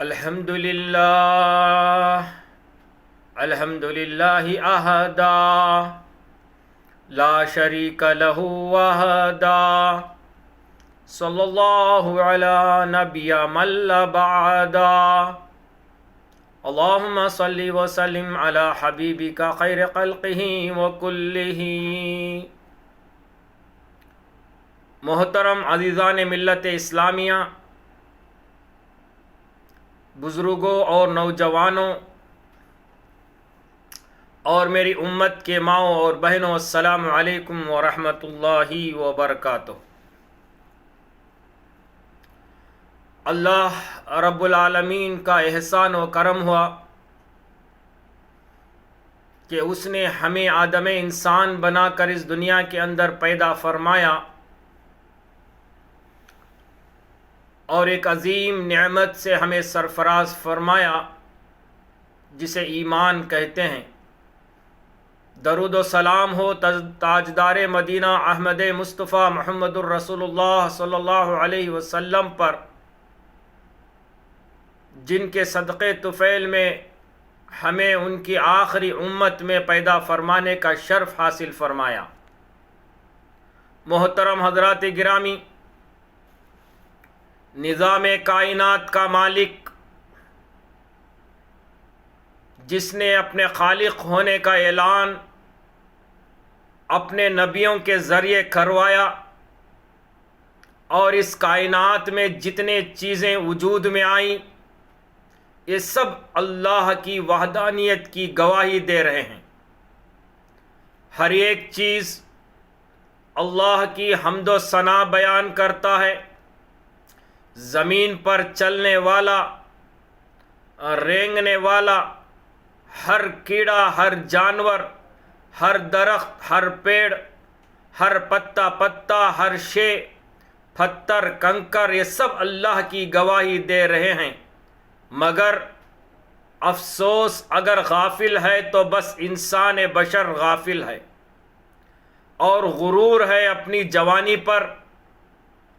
الحمد للہ احدا لا شریک لہ وحدا صلی اللہ علی نبی من لا بعدا اللہم صلی وسلم علی حبیبک خیر خلقہ وکلہ۔ محترم عزیزان ملت اسلامیہ، بزرگوں اور نوجوانوں اور میری امت کے ماؤں اور بہنوں، السلام علیکم ورحمۃ اللہ وبرکاتہ۔ اللہ رب العالمین کا احسان و کرم ہوا کہ اس نے ہمیں آدم انسان بنا کر اس دنیا کے اندر پیدا فرمایا اور ایک عظیم نعمت سے ہمیں سرفراز فرمایا جسے ایمان کہتے ہیں۔ درود و سلام ہو تاجدار مدینہ احمد مصطفیٰ محمد الرسول اللہ صلی اللہ علیہ وسلم پر، جن کے صدقے طفیل میں ہمیں ان کی آخری امت میں پیدا فرمانے کا شرف حاصل فرمایا۔ محترم حضرات گرامی، نظام کائنات کا مالک، جس نے اپنے خالق ہونے کا اعلان اپنے نبیوں کے ذریعے کروایا، اور اس کائنات میں جتنے چیزیں وجود میں آئیں یہ سب اللہ کی وحدانیت کی گواہی دے رہے ہیں۔ ہر ایک چیز اللہ کی حمد و ثنا بیان کرتا ہے۔ زمین پر چلنے والا، رینگنے والا، ہر کیڑا، ہر جانور، ہر درخت، ہر پیڑ، ہر پتا پتا، ہر شے، پتھر، کنکر، یہ سب اللہ کی گواہی دے رہے ہیں۔ مگر افسوس، اگر غافل ہے تو بس انسان بشر غافل ہے، اور غرور ہے اپنی جوانی پر،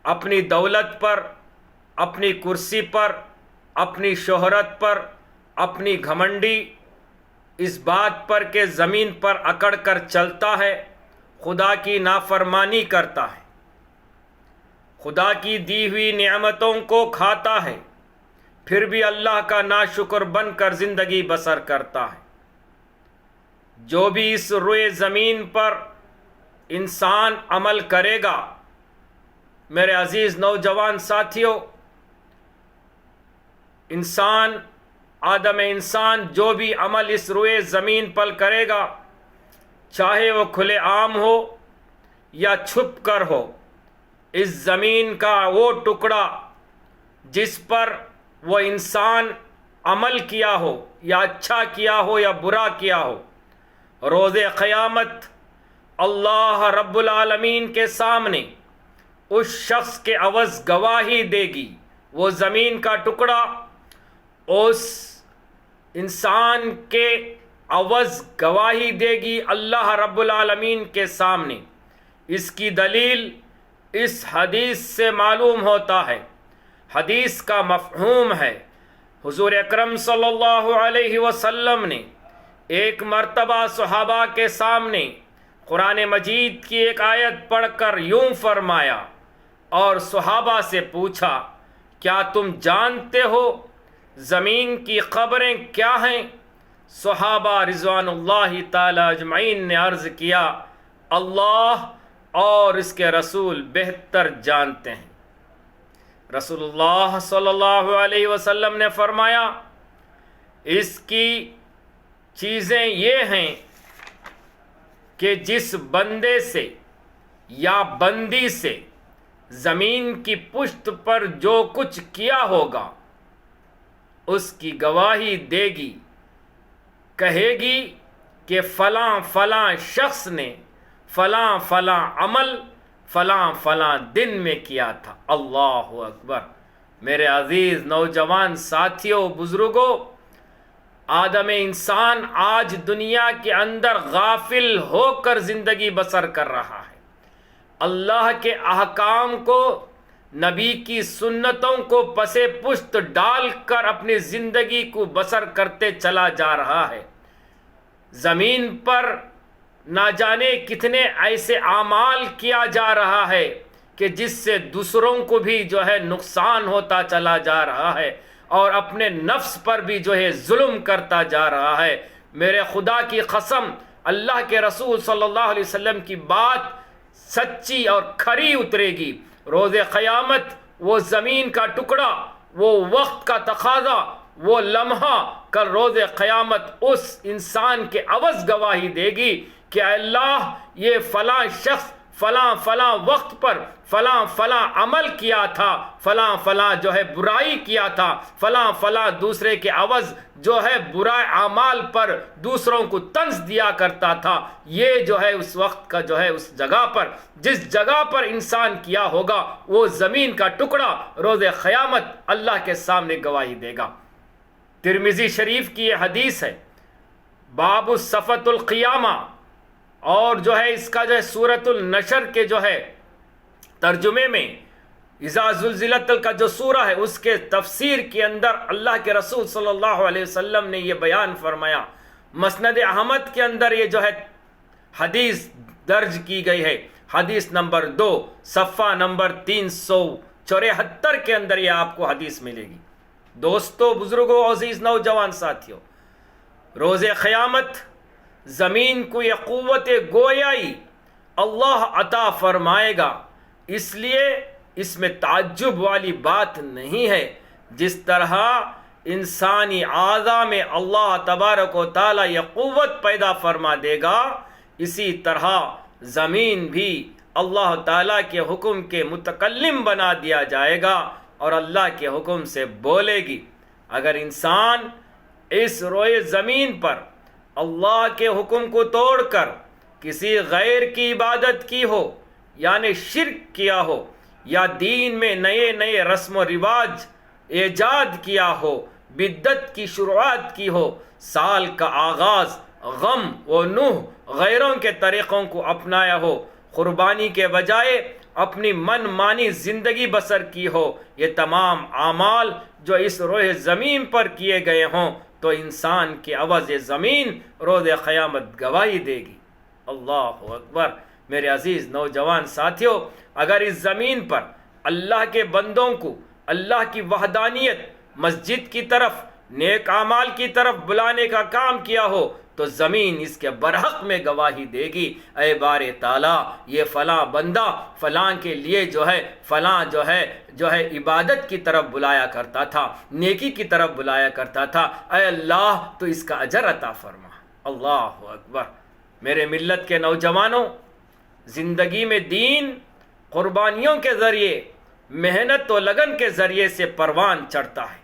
اپنی دولت پر، اپنی کرسی پر، اپنی شہرت پر، اپنی گھمنڈی اس بات پر کہ زمین پر اکڑ کر چلتا ہے، خدا کی نافرمانی کرتا ہے، خدا کی دی ہوئی نعمتوں کو کھاتا ہے، پھر بھی اللہ کا ناشکر بن کر زندگی بسر کرتا ہے۔ جو بھی اس روئے زمین پر انسان عمل کرے گا، میرے عزیز نوجوان ساتھیوں، آدم انسان جو بھی عمل اس روئے زمین پر کرے گا، چاہے وہ کھلے عام ہو یا چھپ کر ہو، اس زمین کا وہ ٹکڑا جس پر وہ انسان عمل کیا ہو، یا اچھا کیا ہو یا برا کیا ہو، روز قیامت اللہ رب العالمین کے سامنے اس شخص کے عوض گواہی دے گی۔ وہ زمین کا ٹکڑا اس انسان کے عوض گواہی دے گی اللہ رب العالمین کے سامنے۔ اس کی دلیل اس حدیث سے معلوم ہوتا ہے۔ حدیث کا مفہوم ہے، حضور اکرم صلی اللہ علیہ وسلم نے ایک مرتبہ صحابہ کے سامنے قرآن مجید کی ایک آیت پڑھ کر یوں فرمایا، اور صحابہ سے پوچھا، کیا تم جانتے ہو زمین کی قبریں کیا ہیں؟ صحابہ رضوان اللہ تعالی اجمعین نے عرض کیا، اللہ اور اس کے رسول بہتر جانتے ہیں۔ رسول اللہ صلی اللہ علیہ وسلم نے فرمایا، اس کی چیزیں یہ ہیں کہ جس بندے سے یا بندی سے زمین کی پشت پر جو کچھ کیا ہوگا اس کی گواہی دے گی، کہے گی کہ فلاں فلاں شخص نے فلاں فلاں عمل فلاں فلاں دن میں کیا تھا۔ اللہ اکبر۔ میرے عزیز نوجوان ساتھیوں، بزرگوں، آدم انسان آج دنیا کے اندر غافل ہو کر زندگی بسر کر رہا ہے، اللہ کے احکام کو نبی کی سنتوں کو پسے پشت ڈال کر اپنی زندگی کو بسر کرتے چلا جا رہا ہے۔ زمین پر نہ جانے کتنے ایسے اعمال کیا جا رہا ہے کہ جس سے دوسروں کو بھی جو ہے نقصان ہوتا چلا جا رہا ہے، اور اپنے نفس پر بھی جو ہے ظلم کرتا جا رہا ہے۔ میرے خدا کی قسم، اللہ کے رسول صلی اللہ علیہ وسلم کی بات سچی اور کھری اترے گی۔ روز قیامت وہ زمین کا ٹکڑا، وہ وقت کا تقاضا، وہ لمحہ کل روز قیامت اس انسان کے عوض گواہی دے گی کہ اللہ یہ فلاں شخص فلاں فلاں وقت پر فلاں فلاں عمل کیا تھا، فلاں فلاں جو ہے برائی کیا تھا، فلاں فلاں دوسرے کے عوض جو ہے برائے اعمال پر دوسروں کو طنز دیا کرتا تھا۔ یہ جو ہے اس وقت کا جو ہے اس جگہ پر، جس جگہ پر انسان کیا ہوگا، وہ زمین کا ٹکڑا روز قیامت اللہ کے سامنے گواہی دے گا۔ ترمذی شریف کی یہ حدیث ہے، باب الصفۃ القیامہ، اور جو ہے اس کا جو ہے سورۃ النشر کے جو ہے ترجمے میں اذا زلزلت کا جو سورہ ہے اس کے تفسیر کے اندر اللہ کے رسول صلی اللہ علیہ وسلم نے یہ بیان فرمایا۔ مسند احمد کے اندر یہ جو ہے حدیث درج کی گئی ہے، حدیث نمبر 2 صفحہ نمبر 374 کے اندر یہ آپ کو حدیث ملے گی۔ دوستو، بزرگوں، عزیز نوجوان ساتھیوں، روز قیامت زمین کو یہ قوت گویائی اللہ عطا فرمائے گا، اس لیے اس میں تعجب والی بات نہیں ہے۔ جس طرح انسانی اعضاء میں اللہ تبارک و تعالی یہ قوت پیدا فرما دے گا، اسی طرح زمین بھی اللہ تعالیٰ کے حکم کے متکلم بنا دیا جائے گا اور اللہ کے حکم سے بولے گی۔ اگر انسان اس روئے زمین پر اللہ کے حکم کو توڑ کر کسی غیر کی عبادت کی ہو، یعنی شرک کیا ہو، یا دین میں نئے نئے رسم و رواج ایجاد کیا ہو، بدعت کی شروعات کی ہو، سال کا آغاز غم و نوح غیروں کے طریقوں کو اپنایا ہو، قربانی کے بجائے اپنی من مانی زندگی بسر کی ہو، یہ تمام اعمال جو اس روئے زمین پر کیے گئے ہوں تو انسان کے عوض زمین روز قیامت گواہی دے گی۔ اللہ اکبر۔ میرے عزیز نوجوان ساتھیوں، اگر اس زمین پر اللہ کے بندوں کو اللہ کی وحدانیت، مسجد کی طرف، نیک اعمال کی طرف بلانے کا کام کیا ہو تو زمین اس کے برحق میں گواہی دے گی، اے بار تعالیٰ، یہ فلاں بندہ فلاں کے لیے جو ہے فلاں جو ہے عبادت کی طرف بلایا کرتا تھا، نیکی کی طرف بلایا کرتا تھا، اے اللہ تو اس کا اجر عطا فرما۔ اللہ اکبر۔ میرے ملت کے نوجوانوں، زندگی میں دین قربانیوں کے ذریعے، محنت و لگن کے ذریعے سے پروان چڑھتا ہے۔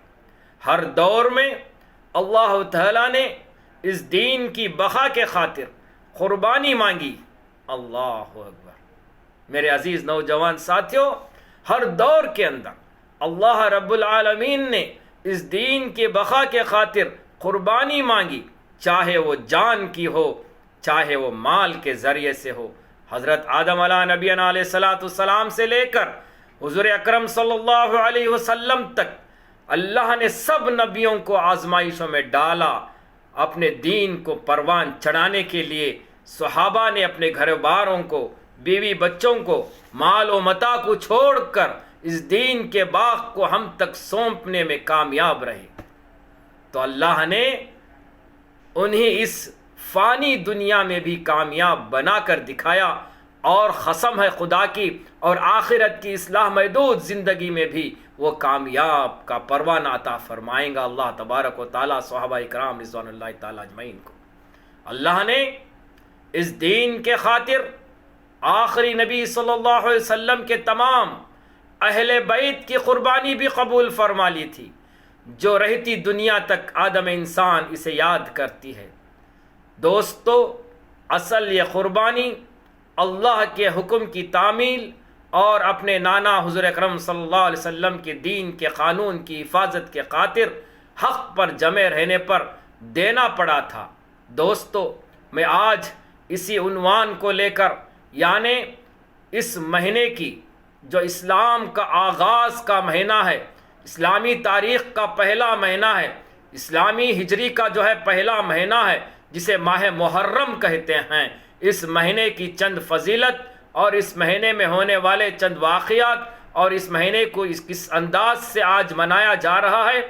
ہر دور میں اللہ تعالیٰ نے اس دین کی بقا کے خاطر قربانی مانگی۔ اللہ اکبر۔ میرے عزیز نوجوان ساتھیوں، ہر دور کے اندر اللہ رب العالمین نے اس دین کی بقا کے خاطر قربانی مانگی، چاہے وہ جان کی ہو، چاہے وہ مال کے ذریعے سے ہو۔ حضرت آدم علیہ نبینا علیہ السلام سے لے کر حضور اکرم صلی اللہ علیہ وسلم تک اللہ نے سب نبیوں کو آزمائشوں میں ڈالا، اپنے دین کو پروان چڑھانے کے لیے۔ صحابہ نے اپنے گھر باروں کو، بیوی بچوں کو، مال و متاع کو چھوڑ کر اس دین کے باغ کو ہم تک سونپنے میں کامیاب رہے، تو اللہ نے انہیں اس فانی دنیا میں بھی کامیاب بنا کر دکھایا، اور قسم ہے خدا کی، اور آخرت کی اصلاح محدود زندگی میں بھی وہ کامیاب کا پروانہ عطا فرمائیں گا اللہ تبارک و تعالیٰ صحابہ اکرام رضوان اللہ تعالیٰ اجمعین کو۔ اللہ نے اس دین کے خاطر آخری نبی صلی اللہ علیہ وسلم کے تمام اہل بیت کی قربانی بھی قبول فرما لی تھی، جو رہتی دنیا تک آدم انسان اسے یاد کرتی ہے۔ دوستو، اصل یہ قربانی اللہ کے حکم کی تعمیل اور اپنے نانا حضور اکرم صلی اللہ علیہ وسلم کے دین کے قانون کی حفاظت کے خاطر حق پر جمے رہنے پر دینا پڑا تھا۔ دوستو، میں آج اسی عنوان کو لے کر، یعنی اس مہینے کی جو اسلام کا آغاز کا مہینہ ہے، اسلامی تاریخ کا پہلا مہینہ ہے، اسلامی ہجری کا جو ہے پہلا مہینہ ہے، جسے ماہ محرم کہتے ہیں، اس مہینے کی چند فضیلت اور اس مہینے میں ہونے والے چند واقعات اور اس مہینے کو کس انداز سے آج منایا جا رہا ہے،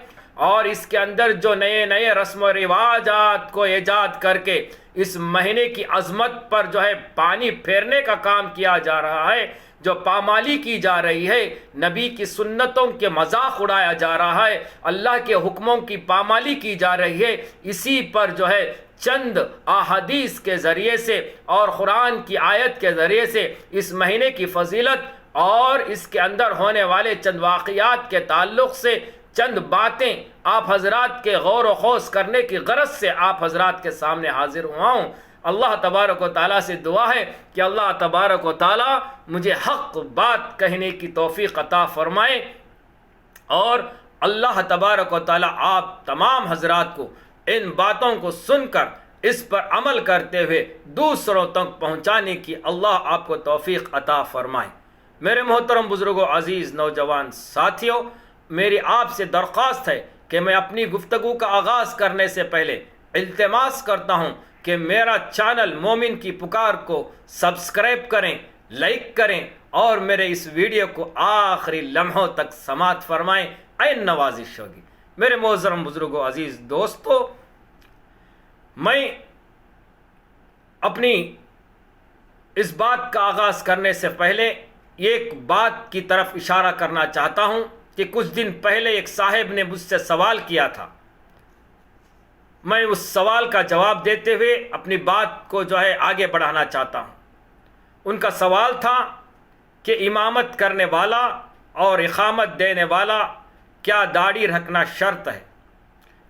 اور اس کے اندر جو نئے نئے رسم و رواجات کو ایجاد کر کے اس مہینے کی عظمت پر جو ہے پانی پھیرنے کا کام کیا جا رہا ہے، جو پامالی کی جا رہی ہے، نبی کی سنتوں کے مذاق اڑایا جا رہا ہے، اللہ کے حکموں کی پامالی کی جا رہی ہے، اسی پر جو ہے چند احادیث کے ذریعے سے اور قرآن کی آیت کے ذریعے سے اس مہینے کی فضیلت اور اس کے اندر ہونے والے چند واقعات کے تعلق سے چند باتیں آپ حضرات کے غور و خوض کرنے کی غرض سے آپ حضرات کے سامنے حاضر ہوا ہوں۔ اللہ تبارک و تعالیٰ سے دعا ہے کہ اللہ تبارک و تعالیٰ مجھے حق بات کہنے کی توفیق عطا فرمائے، اور اللہ تبارک و تعالیٰ آپ تمام حضرات کو ان باتوں کو سن کر اس پر عمل کرتے ہوئے دوسروں تک پہنچانے کی اللہ آپ کو توفیق عطا فرمائے۔ میرے محترم بزرگوں، عزیز نوجوان ساتھیوں، میری آپ سے درخواست ہے کہ میں اپنی گفتگو کا آغاز کرنے سے پہلے التماس کرتا ہوں کہ میرا چینل مومن کی پکار کو سبسکرائب کریں، لائک کریں اور میرے اس ویڈیو کو آخری لمحوں تک سماعت فرمائیں، این نوازش ہوگی۔ میرے محترم بزرگوں، عزیز دوستو، میں اپنی اس بات کا آغاز کرنے سے پہلے ایک بات کی طرف اشارہ کرنا چاہتا ہوں کہ کچھ دن پہلے ایک صاحب نے مجھ سے سوال کیا تھا۔ میں اس سوال کا جواب دیتے ہوئے اپنی بات کو جو ہے آگے بڑھانا چاہتا ہوں۔ ان کا سوال تھا کہ امامت کرنے والا اور اقامت دینے والا کیا داڑھی رکھنا شرط ہے؟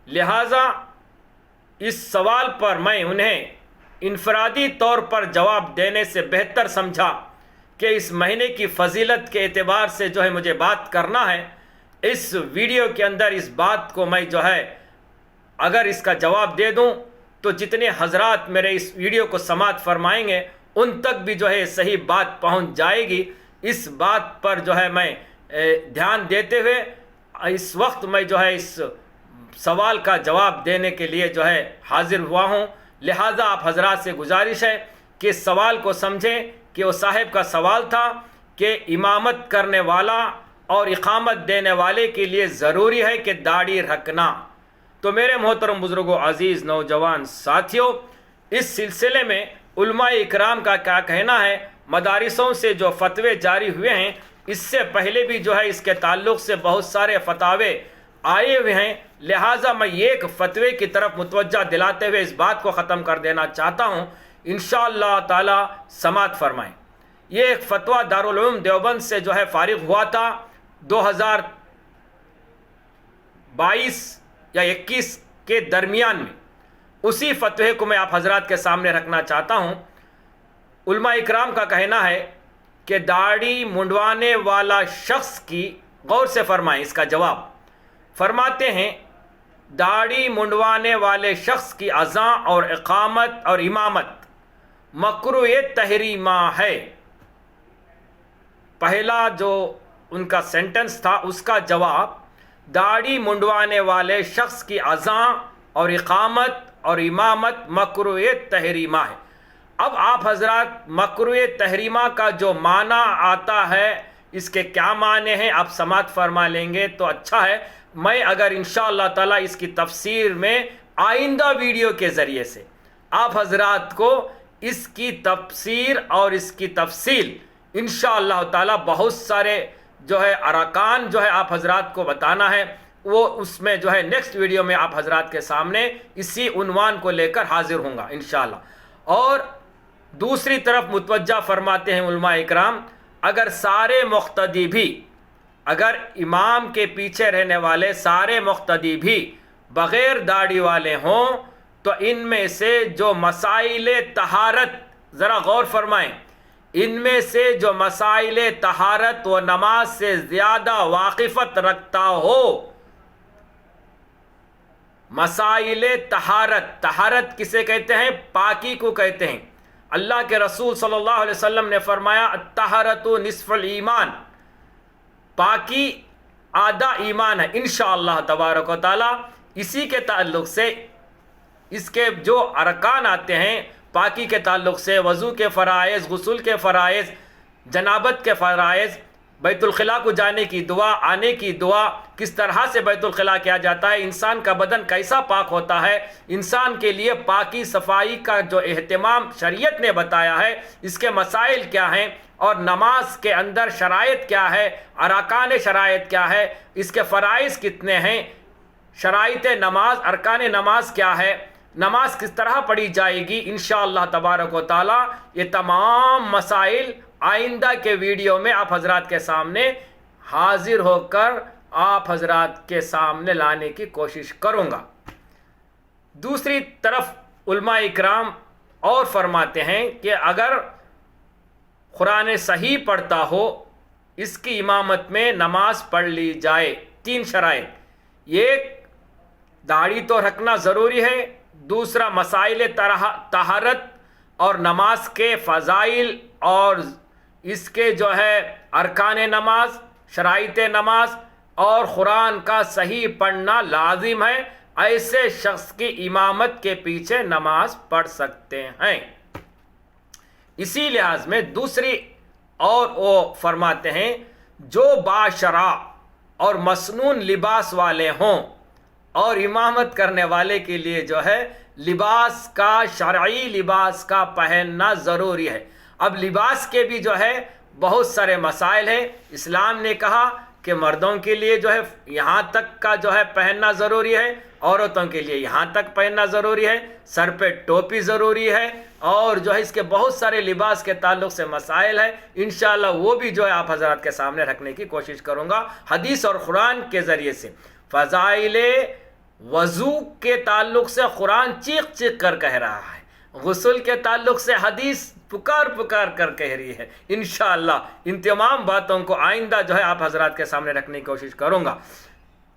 لہٰذا اس سوال پر میں انہیں انفرادی طور پر جواب دینے سے بہتر سمجھا کہ اس مہینے کی فضیلت کے اعتبار سے جو ہے مجھے بات کرنا ہے۔ اس ویڈیو کے اندر اس بات کو میں جو ہے اگر اس کا جواب دے دوں تو جتنے حضرات میرے اس ویڈیو کو سماعت فرمائیں گے ان تک بھی جو ہے صحیح بات پہنچ جائے گی۔ اس بات پر جو ہے میں دھیان دیتے ہوئے اس وقت میں جو ہے اس سوال کا جواب دینے کے لیے جو ہے حاضر ہوا ہوں۔ لہٰذا آپ حضرات سے گزارش ہے کہ اس سوال کو سمجھیں کہ وہ صاحب کا سوال تھا کہ امامت کرنے والا اور اقامت دینے والے کے لیے ضروری ہے کہ داڑھی رکھنا۔ تو میرے محترم بزرگوں، عزیز نوجوان ساتھیوں، اس سلسلے میں علماء اکرام کا کیا کہنا ہے؟ مدارسوں سے جو فتوے جاری ہوئے ہیں، اس سے پہلے بھی جو ہے اس کے تعلق سے بہت سارے فتاوے آئے ہوئے ہیں، لہٰذا میں ایک فتوے کی طرف متوجہ دلاتے ہوئے اس بات کو ختم کر دینا چاہتا ہوں، انشاءاللہ تعالی سماعت فرمائیں۔ یہ ایک فتویٰ دارالعلوم دیوبند سے جو ہے فارغ ہوا تھا 2022 یا 21 کے درمیان میں۔ اسی فتوے کو میں آپ حضرات کے سامنے رکھنا چاہتا ہوں۔ علماء اکرام کا کہنا ہے کہ داڑھی منڈوانے والا شخص کی، غور سے فرمائیں اس کا جواب، فرماتے ہیں داڑھی منڈوانے والے شخص کی اذان اور اقامت اور امامت مکروہ تحریمہ ہے۔ پہلا جو ان کا سینٹنس تھا اس کا جواب داڑھی منڈوانے والے شخص کی اذان اور اقامت اور امامت مکروہ تحریمہ ہے۔ اب آپ حضرات مکروہ تحریمہ کا جو معنی آتا ہے، اس کے کیا معنی ہیں آپ سماعت فرما لیں گے تو اچھا ہے۔ میں اگر انشاءاللہ تعالی اس کی تفسیر میں آئندہ ویڈیو کے ذریعے سے آپ حضرات کو اس کی تفسیر اور اس کی تفصیل انشاءاللہ تعالی بہت سارے جو ہے ارکان جو ہے آپ حضرات کو بتانا ہے، وہ اس میں جو ہے نیکسٹ ویڈیو میں آپ حضرات کے سامنے اسی عنوان کو لے کر حاضر ہوں گا انشاءاللہ۔ اور دوسری طرف متوجہ فرماتے ہیں علماء اکرام، اگر سارے مقتدی بھی، اگر امام کے پیچھے رہنے والے سارے مقتدی بھی بغیر داڑھی والے ہوں تو ان میں سے جو مسائل طہارت، ذرا غور فرمائیں، ان میں سے جو مسائل طہارت و نماز سے زیادہ واقفت رکھتا ہو، مسائل طہارت، طہارت کسے کہتے ہیں؟ پاکی کو کہتے ہیں۔ اللہ کے رسول صلی اللہ علیہ وسلم نے فرمایا الطہارت نصف الایمان، پاکی آدھا ایمان ہے انشاءاللہ تبارک و تعالی۔ اسی کے تعلق سے اس کے جو ارکان آتے ہیں پاکی کے تعلق سے، وضو کے فرائض، غسل کے فرائض، جنابت کے فرائض، بیت الخلاء کو جانے کی دعا، آنے کی دعا، کس طرح سے بیت الخلاء کیا جاتا ہے، انسان کا بدن کیسا پاک ہوتا ہے، انسان کے لیے پاکی صفائی کا جو اہتمام شریعت نے بتایا ہے، اس کے مسائل کیا ہیں، اور نماز کے اندر شرائط کیا ہے، ارکان شرائط کیا ہے، اس کے فرائض کتنے ہیں، شرائط نماز، ارکان نماز کیا ہے، نماز کس طرح پڑھی جائے گی، انشاءاللہ تبارک و تعالی یہ تمام مسائل آئندہ کے ویڈیو میں آپ حضرات کے سامنے حاضر ہو کر آپ حضرات کے سامنے لانے کی کوشش کروں گا۔ دوسری طرف علماء اکرام اور فرماتے ہیں کہ اگر قرآن صحیح پڑھتا ہو، اس کی امامت میں نماز پڑھ لی جائے، 3 شرائط، ایک داڑھی تو رکھنا ضروری ہے، دوسرا مسائل طہارت اور نماز کے فضائل اور اس کے جو ہے ارکان نماز، شرائط نماز اور قرآن کا صحیح پڑھنا لازم ہے، ایسے شخص کی امامت کے پیچھے نماز پڑھ سکتے ہیں۔ اسی لحاظ میں دوسری اور وہ فرماتے ہیں جو باشرا اور مسنون لباس والے ہوں، اور امامت کرنے والے کے لیے جو ہے لباس کا، شرعی لباس کا پہننا ضروری ہے۔ اب لباس کے بھی جو ہے بہت سارے مسائل ہیں۔ اسلام نے کہا کہ مردوں کے لیے جو ہے یہاں تک کا جو ہے پہننا ضروری ہے، عورتوں کے لیے یہاں تک پہننا ضروری ہے، سر پہ ٹوپی ضروری ہے، اور جو ہے اس کے بہت سارے لباس کے تعلق سے مسائل ہیں، انشاءاللہ وہ بھی جو ہے آپ حضرات کے سامنے رکھنے کی کوشش کروں گا حدیث اور قرآن کے ذریعے سے۔ فضائل وضو کے تعلق سے قرآن چیخ چیخ کر کہہ رہا ہے، غسل کے تعلق سے حدیث پکار پکار کر کہہ رہی ہے۔ انشاءاللہ ان تمام باتوں کو آئندہ جو ہے آپ حضرات کے سامنے رکھنے کی کوشش کروں گا،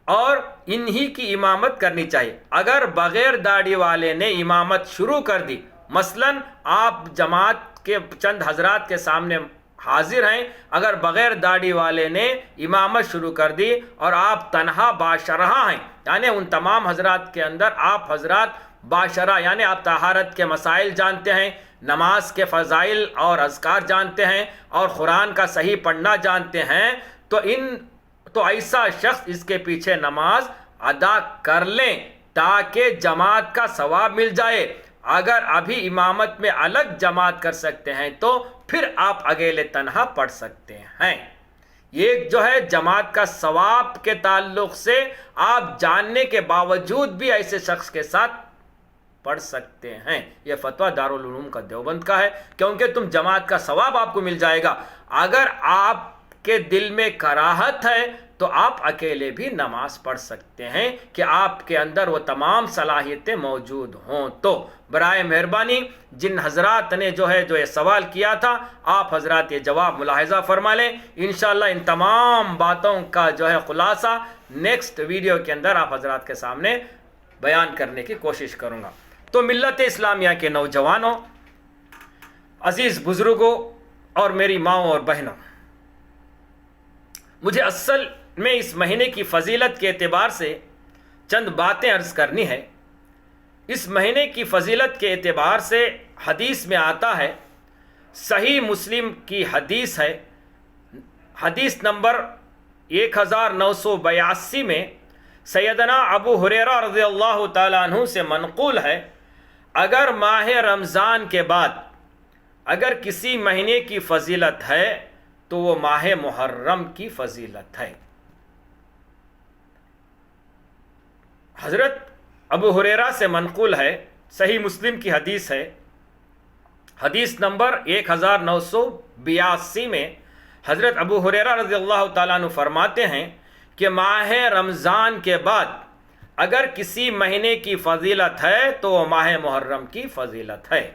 اور انہی کی امامت کرنی چاہیے۔ اگر بغیر داڑھی والے نے امامت شروع کر دی، مثلا آپ جماعت کے چند حضرات کے سامنے حاضر ہیں، اگر بغیر داڑھی والے نے امامت شروع کر دی اور آپ تنہا باشرہ ہیں، یعنی ان تمام حضرات کے اندر آپ حضرات باشرہ، یعنی آپ طہارت کے مسائل جانتے ہیں، نماز کے فضائل اور اذکار جانتے ہیں، اور قرآن کا صحیح پڑھنا جانتے ہیں، تو ایسا شخص اس کے پیچھے نماز ادا کر لیں تاکہ جماعت کا ثواب مل جائے۔ اگر ابھی امامت میں الگ جماعت کر سکتے ہیں تو پھر آپ اکیلے تنہا پڑھ سکتے ہیں۔ ایک جو ہے جماعت کا ثواب کے تعلق سے آپ جاننے کے باوجود بھی ایسے شخص کے ساتھ پڑھ سکتے ہیں۔ یہ فتویٰ دارالعلوم کا دیوبند کا ہے، کیونکہ تم جماعت کا ثواب آپ کو مل جائے گا۔ اگر آپ کے دل میں کراہت ہے تو آپ اکیلے بھی نماز پڑھ سکتے ہیں کہ آپ کے اندر وہ تمام صلاحیتیں موجود ہوں۔ تو برائے مہربانی جن حضرات نے جو یہ سوال کیا تھا، آپ حضرات یہ جواب ملاحظہ فرما لیں۔ انشاءاللہ ان تمام باتوں کا جو ہے خلاصہ نیکسٹ ویڈیو کے اندر آپ حضرات کے سامنے بیان کرنے کی کوشش کروں گا۔ تو ملت اسلامیہ کے نوجوانوں، عزیز بزرگوں اور میری ماؤں اور بہنوں، مجھے اصل میں اس مہینے کی فضیلت کے اعتبار سے چند باتیں عرض کرنی ہے۔ اس مہینے کی فضیلت کے اعتبار سے حدیث میں آتا ہے، صحیح مسلم کی حدیث ہے، حدیث نمبر 1982 میں سیدنا ابو ہریرہ رضی اللہ تعالیٰ عنہ سے منقول ہے، اگر ماہ رمضان کے بعد اگر کسی مہینے کی فضیلت ہے تو وہ ماہ محرم کی فضیلت ہے۔ حضرت ابو ہریرہ سے منقول ہے، صحیح مسلم کی حدیث ہے، حدیث نمبر 1982 میں حضرت ابو ہریرہ رضی اللہ تعالیٰ عنہ فرماتے ہیں کہ ماہ رمضان کے بعد اگر کسی مہینے کی فضیلت ہے تو وہ ماہ محرم کی فضیلت ہے۔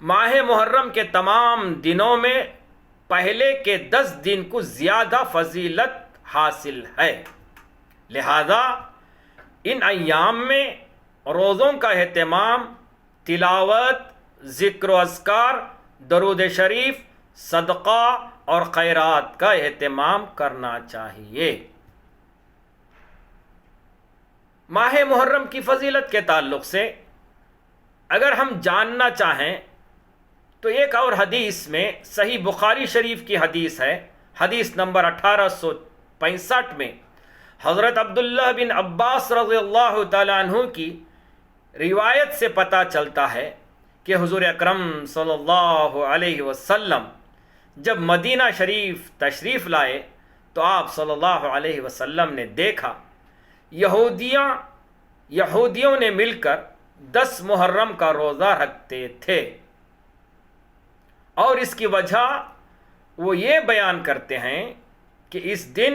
ماہ محرم کے تمام دنوں میں پہلے کے 10 دن کو زیادہ فضیلت حاصل ہے، لہذا ان ایام میں روزوں کا اہتمام، تلاوت، ذکر و اذکار، درود شریف، صدقہ اور خیرات کا اہتمام کرنا چاہیے۔ ماہ محرم کی فضیلت کے تعلق سے اگر ہم جاننا چاہیں تو ایک اور حدیث میں صحیح بخاری شریف کی حدیث ہے، حدیث نمبر 1865 میں حضرت عبداللہ بن عباس رضی اللہ تعالیٰ عنہ کی روایت سے پتہ چلتا ہے کہ حضور اکرم صلی اللہ علیہ وسلم جب مدینہ شریف تشریف لائے تو آپ صلی اللہ علیہ وسلم نے دیکھا یہودیوں نے مل کر 10 محرم کا روزہ رکھتے تھے، اور اس کی وجہ وہ یہ بیان کرتے ہیں کہ اس دن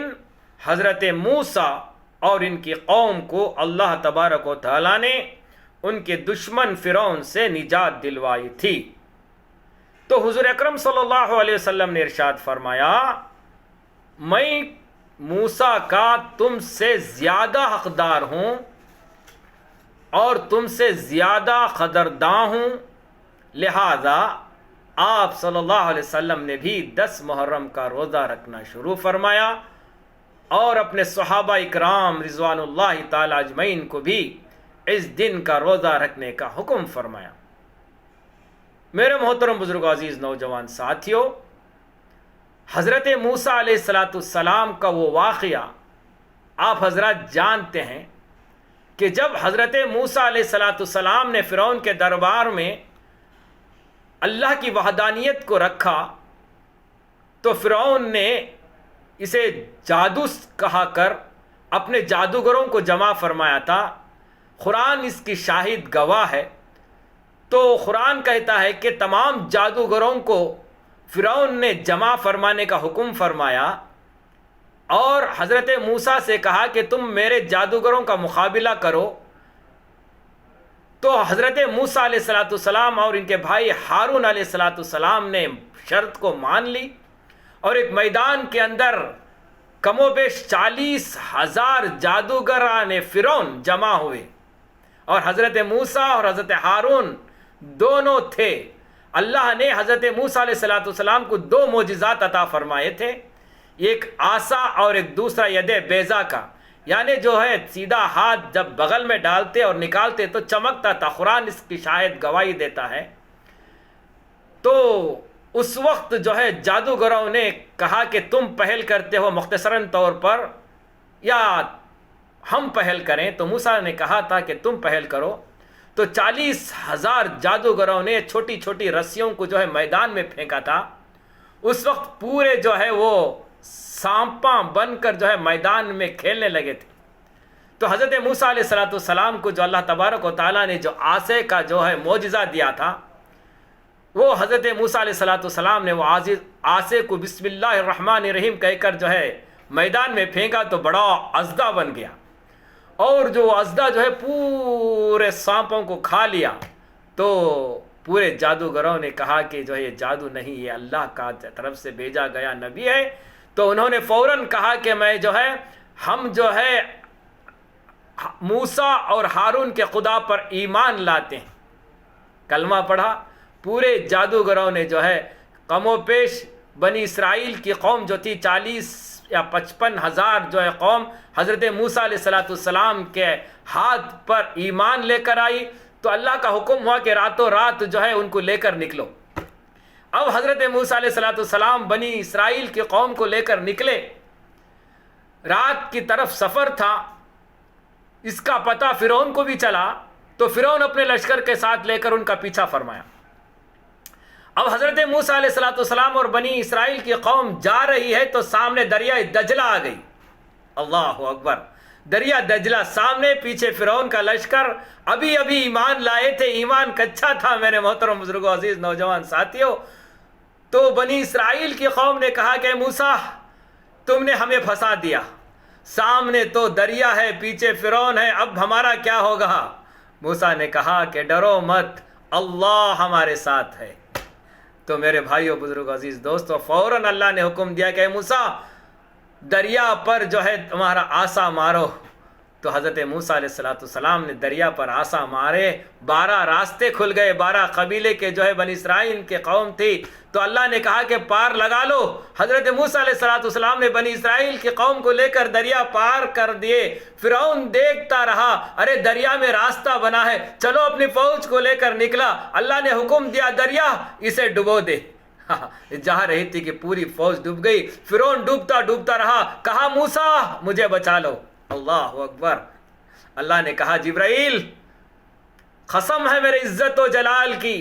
حضرت موسیٰ اور ان کی قوم کو اللہ تبارک و تعالیٰ نے ان کے دشمن فرعون سے نجات دلوائی تھی۔ تو حضور اکرم صلی اللہ علیہ وسلم نے ارشاد فرمایا، میں موسیٰ کا تم سے زیادہ حقدار ہوں اور تم سے زیادہ قدرداں ہوں، لہذا آپ صلی اللہ علیہ وسلم نے بھی 10 محرم کا روزہ رکھنا شروع فرمایا اور اپنے صحابہ اکرام رضوان اللہ تعالی اجمعین کو بھی اس دن کا روزہ رکھنے کا حکم فرمایا۔ میرے محترم بزرگ عزیز نوجوان ساتھیوں، حضرت موسیٰ علیہ السلام کا وہ واقعہ آپ حضرات جانتے ہیں کہ جب حضرت موسیٰ علیہ السلام نے فرعون کے دربار میں اللہ کی وحدانیت کو رکھا تو فرعون نے اسے جادو کہا کر اپنے جادوگروں کو جمع فرمایا تھا۔ قرآن اس کی شاہد گواہ ہے۔ تو قرآن کہتا ہے کہ تمام جادوگروں کو فرعون نے جمع فرمانے کا حکم فرمایا اور حضرت موسیٰ سے کہا کہ تم میرے جادوگروں کا مقابلہ کرو۔ تو حضرت موسیٰ علیہ السلام اور ان کے بھائی ہارون علیہ السلام نے شرط کو مان لی اور ایک میدان کے اندر کم و بیش 40,000 جادوگران فرعون جمع ہوئے، اور حضرت موسیٰ اور حضرت ہارون دونوں تھے۔ اللہ نے حضرت موسیٰ علیہ السلام کو 2 معجزات عطا فرمائے تھے، ایک عصا اور ایک دوسرا ید بیضا کا، یعنی جو ہے سیدھا ہاتھ جب بغل میں ڈالتے اور نکالتے تو چمکتا تھا۔ قرآن اس کی شاہد گواہی دیتا ہے۔ تو اس وقت جو ہے جادوگروں نے کہا کہ تم پہل کرتے ہو مختصراً طور پر یا ہم پہل کریں؟ تو موسیٰ نے کہا تھا کہ تم پہل کرو۔ تو 40,000 جادوگروں نے چھوٹی چھوٹی رسیوں کو جو ہے میدان میں پھینکا تھا۔ اس وقت پورے جو ہے وہ سانپاں بن کر جو ہے میدان میں کھیلنے لگے تھے۔ تو حضرت موسیٰ علیہ السلام کو جو اللہ تبارک و تعالیٰ نے جو عصا کا جو ہے معجزہ دیا تھا، وہ حضرت موسیٰ علیہ السلام نے وہ عصا کو بسم اللہ الرحمن الرحیم کہہ کر جو ہے میدان میں پھینکا تو بڑا اژدہا بن گیا، اور جو اژدہا جو ہے پورے سانپوں کو کھا لیا۔ تو پورے جادوگروں نے کہا کہ جو ہے یہ جادو نہیں، یہ اللہ کا طرف سے بھیجا گیا نبی ہے۔ تو انہوں نے فوراً کہا کہ میں جو ہے ہم جو ہے موسیٰ اور ہارون کے خدا پر ایمان لاتے ہیں، کلمہ پڑھا۔ پورے جادوگروں نے جو ہے کم و بیش بنی اسرائیل کی قوم جو تھی 40 یا 55,000 جو ہے قوم حضرت موسیٰ علیہ السلام کے ہاتھ پر ایمان لے کر آئی۔ تو اللہ کا حکم ہوا کہ راتوں رات جو ہے ان کو لے کر نکلو۔ اب حضرت موسیٰ علیہ السلام بنی اسرائیل کی قوم کو لے کر نکلے، رات کی طرف سفر تھا، اس کا پتہ فرعون کو بھی چلا، تو فرعون اپنے لشکر کے ساتھ لے کر ان کا پیچھا فرمایا۔ اب حضرت موسیٰ علیہ السلام اور بنی اسرائیل کی قوم جا رہی ہے تو سامنے دریائے دجلہ آ گئی۔ اللہ اکبر! دریا دجلہ سامنے، پیچھے فرعون کا لشکر، ابھی ابھی ایمان لائے تھے، ایمان کچا تھا۔ میرے محترم بزرگوں، عزیز نوجوان ساتھیوں، تو بنی اسرائیل کی قوم نے کہا کہ موسیٰ تم نے ہمیں پھنسا دیا، سامنے تو دریا ہے، پیچھے فرعون ہے، اب ہمارا کیا ہوگا؟ موسیٰ نے کہا کہ ڈرو مت، اللہ ہمارے ساتھ ہے۔ تو میرے بھائیوں، بزرگ، عزیز دوستو، فوراً اللہ نے حکم دیا کہ موسیٰ دریا پر جو ہے تمہارا عصا مارو۔ تو حضرت موسیٰ علیہ السلام نے دریا پر عصا مارے، 12 راستے کھل گئے، 12 قبیلے کے جو ہے بنی اسرائیل کے قوم تھی، تو اللہ نے کہا کہ پار لگا لو۔ حضرت موسیٰ علیہ السلام نے بنی اسرائیل کی قوم کو لے کر دریا پار کر دیے۔ فرعون دیکھتا رہا، ارے دریا میں راستہ بنا ہے، چلو اپنی فوج کو لے کر نکلا۔ اللہ نے حکم دیا دریا اسے ڈبو دے، جہاں رہی تھی کہ پوری فوج ڈوب گئی۔ فرعون ڈوبتا ڈوبتا رہا، کہا موسیٰ مجھے بچا لو۔ اللہ اکبر۔ اللہ نے کہا جبرائیل قسم ہے میرے عزت و جلال کی،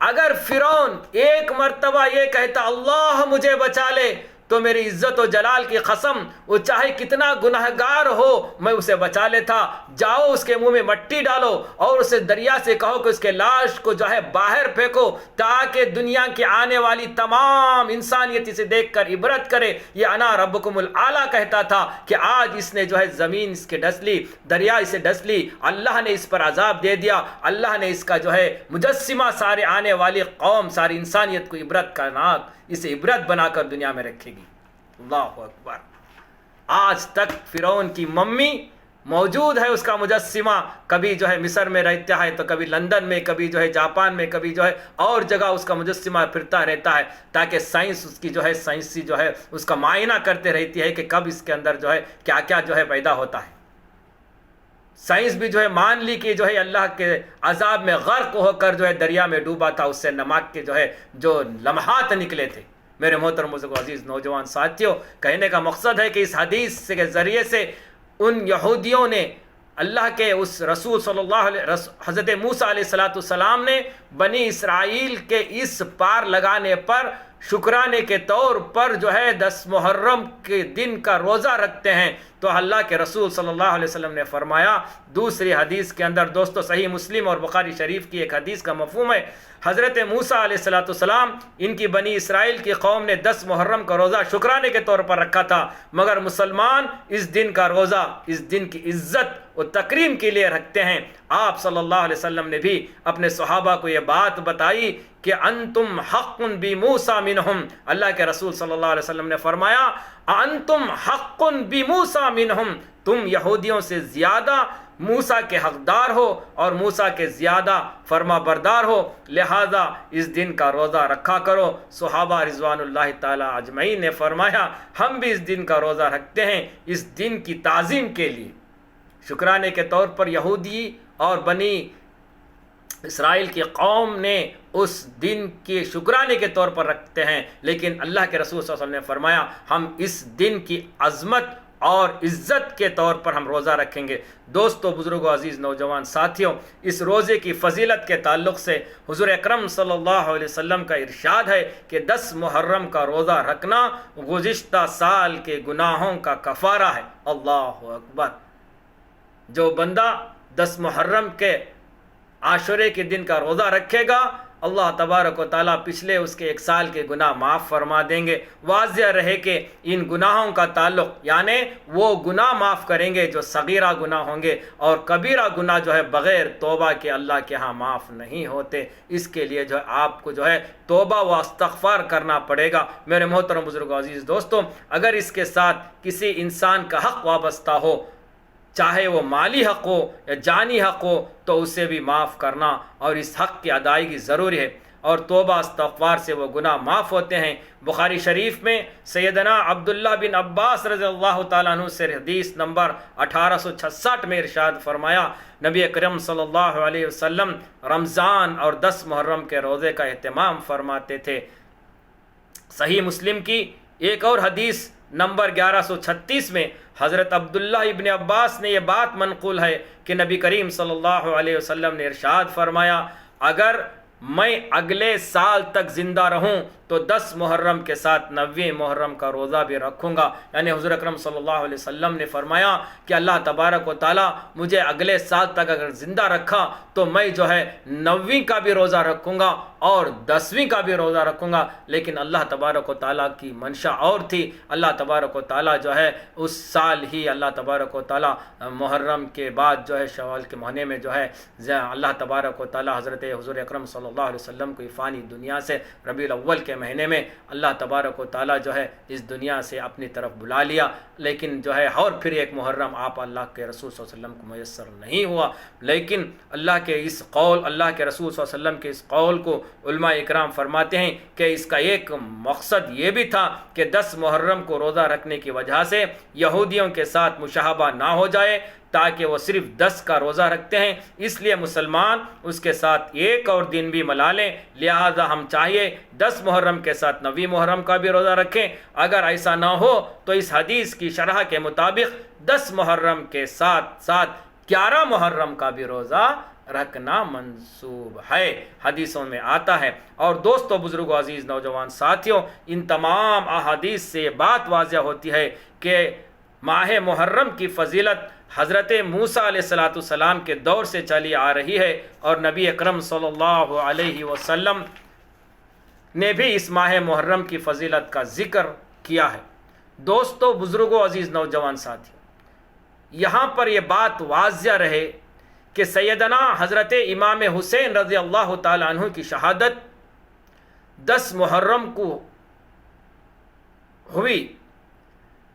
اگر فرعون ایک مرتبہ یہ کہتا اللہ مجھے بچا لے تو میری عزت و جلال کی قسم وہ چاہے کتنا گناہگار ہو میں اسے بچا لیتا۔ جاؤ اس کے منہ میں مٹی ڈالو اور اسے دریا سے کہو کہ اس کے لاش کو جو ہے باہر پھینکو، تاکہ دنیا کی آنے والی تمام انسانیت اسے دیکھ کر عبرت کرے۔ یہ انا ربکم الاعلیٰ کہتا تھا کہ آج اس نے جو ہے زمین اس کے ڈس لی، دریا اسے ڈس لی، اللہ نے اس پر عذاب دے دیا، اللہ نے اس کا جو ہے مجسمہ سارے آنے والی قوم ساری انسانیت کو عبرت کا ناک اسے عبرت بنا کر دنیا میں رکھے گی۔ اللہ اکبر۔ آج تک فرعون کی ممی موجود ہے، اس کا مجسمہ کبھی جو ہے مصر میں رہتا ہے تو کبھی لندن میں، کبھی جو ہے جاپان میں، کبھی جو ہے اور جگہ اس کا مجسمہ پھرتا رہتا ہے، تاکہ سائنس اس کی جو ہے سائنسی جو ہے اس کا معائنہ کرتے رہتی ہے کہ کب اس کے اندر جو ہے کیا کیا جو ہے پیدا ہوتا ہے۔ سائنس بھی جو ہے مان لی کہ جو ہے اللہ کے عذاب میں غرق ہو کر جو ہے دریا میں ڈوبا تھا، اس سے نمک کے جو ہے جو لمحات نکلے تھے۔ میرے محترم بزرگ عزیز نوجوان ساتھیوں، کہنے کا مقصد ہے کہ اس حدیث کے ذریعے سے ان یہودیوں نے اللہ کے اس رسول صلی اللہ علیہ حضرت موسیٰ علیہ السلام نے بنی اسرائیل کے اس پار لگانے پر شکرانے کے طور پر جو ہے 10 محرم کے دن کا روزہ رکھتے ہیں، تو اللہ کے رسول صلی اللہ علیہ وسلم نے فرمایا دوسری حدیث کے اندر، دوستو صحیح مسلم اور بخاری شریف کی ایک حدیث کا مفہوم ہے، حضرت موسیٰ علیہ السلام ان کی بنی اسرائیل کی قوم نے 10 محرم کا روزہ شکرانے کے طور پر رکھا تھا، مگر مسلمان اس دن کا روزہ اس دن کی عزت و تکریم کے لیے رکھتے ہیں۔ آپ صلی اللہ علیہ وسلم نے بھی اپنے صحابہ کو یہ بات بتائی کہ انتم حق بموسیٰ منہم، اللہ کے رسول صلی اللہ علیہ وسلم نے فرمایا انتم حق بموسیٰ منہم، تم یہودیوں سے زیادہ موسیٰ کے حقدار ہو اور موسیٰ کے زیادہ فرما بردار ہو، لہذا اس دن کا روزہ رکھا کرو۔ صحابہ رضوان اللہ تعالی اجمعین نے فرمایا ہم بھی اس دن کا روزہ رکھتے ہیں، اس دن کی تعظیم کے لیے۔ شکرانے کے طور پر یہودی اور بنی اسرائیل کی قوم نے اس دن کے شکرانے کے طور پر رکھتے ہیں، لیکن اللہ کے رسول صلی اللہ علیہ وسلم نے فرمایا ہم اس دن کی عظمت اور عزت کے طور پر ہم روزہ رکھیں گے۔ دوستو بزرگو عزیز نوجوان ساتھیوں، اس روزے کی فضیلت کے تعلق سے حضور اکرم صلی اللہ علیہ وسلم کا ارشاد ہے کہ 10 محرم کا روزہ رکھنا گزشتہ سال کے گناہوں کا کفارہ ہے۔ اللہ اکبر۔ جو بندہ 10 محرم کے عاشورے کے دن کا روزہ رکھے گا، اللہ تبارک و تعالیٰ پچھلے اس کے 1 سال کے گناہ معاف فرما دیں گے۔ واضح رہے کہ ان گناہوں کا تعلق یعنی وہ گناہ معاف کریں گے جو صغیرہ گناہ ہوں گے، اور کبیرہ گناہ جو ہے بغیر توبہ کے اللہ کے ہاں معاف نہیں ہوتے۔ اس کے لیے جو ہے آپ کو جو ہے توبہ و استغفار کرنا پڑے گا۔ میرے محترم بزرگ عزیز دوستوں، اگر اس کے ساتھ کسی انسان کا حق وابستہ ہو، چاہے وہ مالی حق ہو یا جانی حق ہو، تو اسے بھی معاف کرنا اور اس حق کی ادائیگی ضروری ہے، اور توبہ استغفار سے وہ گناہ معاف ہوتے ہیں۔ بخاری شریف میں سیدنا عبداللہ بن عباس رضی اللہ تعالیٰ عنہ سے حدیث نمبر 1866 میں ارشاد فرمایا، نبی اکرم صلی اللہ علیہ وسلم رمضان اور 10 محرم کے روزے کا اہتمام فرماتے تھے۔ صحیح مسلم کی ایک اور حدیث نمبر 1136 میں حضرت عبداللہ ابن عباس نے یہ بات منقول ہے کہ نبی کریم صلی اللہ علیہ وسلم نے ارشاد فرمایا اگر میں اگلے سال تک زندہ رہوں تو 10 محرم کے ساتھ 90 محرم کا روزہ بھی رکھوں گا۔ یعنی حضور اکرم صلی اللہ علیہ وسلم نے فرمایا کہ اللہ تبارک و تعالیٰ مجھے اگلے سال تک اگر زندہ رکھا تو میں جو ہے 90 کا بھی روزہ رکھوں گا اور 10ویں کا بھی روزہ رکھوں گا۔ لیکن اللہ تبارک و تعالیٰ کی منشا اور تھی، اللہ تبارک و تعالیٰ جو ہے اس سال ہی اللہ تبارک و تعالیٰ محرم کے بعد جو ہے شوال کے مہینے میں جو ہے اللہ تبارک و تعالیٰ حضرت حضور اکرم صلی اللہ علیہ وسلم کو فانی دنیا سے ربیع الاول کے مہینے میں اللہ تبارک و تعالیٰ جو ہے اس دنیا سے اپنی طرف بلا لیا، لیکن جو ہے اور پھر ایک محرم آپ اللہ کے رسول صلی اللہ علیہ وسلم کو میسر نہیں ہوا۔ لیکن اللہ کے اس قول، اللہ کے رسول صلی اللہ علیہ وسلم کے اس قول کو علماء اکرام فرماتے ہیں کہ اس کا ایک مقصد یہ بھی تھا کہ 10 محرم کو روزہ رکھنے کی وجہ سے یہودیوں کے ساتھ مشابہہ نہ ہو جائے، تاکہ وہ صرف 10 کا روزہ رکھتے ہیں، اس لیے مسلمان اس کے ساتھ ایک اور دن بھی منا لیں۔ لہذا ہم چاہیے 10 محرم کے ساتھ 9 محرم کا بھی روزہ رکھیں۔ اگر ایسا نہ ہو تو اس حدیث کی شرح کے مطابق 10 محرم کے ساتھ ساتھ 11 محرم کا بھی روزہ رکھنا منسوب ہے، حدیثوں میں آتا ہے۔ اور دوستو، بزرگوں، عزیز نوجوان ساتھیوں، ان تمام احادیث سے بات واضح ہوتی ہے کہ ماہ محرم کی فضیلت حضرت موسیٰ علیہ السلام کے دور سے چلی آ رہی ہے، اور نبی اکرم صلی اللہ علیہ وسلم نے بھی اس ماہ محرم کی فضیلت کا ذکر کیا ہے۔ دوستو، بزرگوں، عزیز نوجوان ساتھیوں، یہاں پر یہ بات واضح رہے کہ سیدنا حضرت امام حسین رضی اللہ تعالیٰ عنہ کی شہادت 10 محرم کو ہوئی۔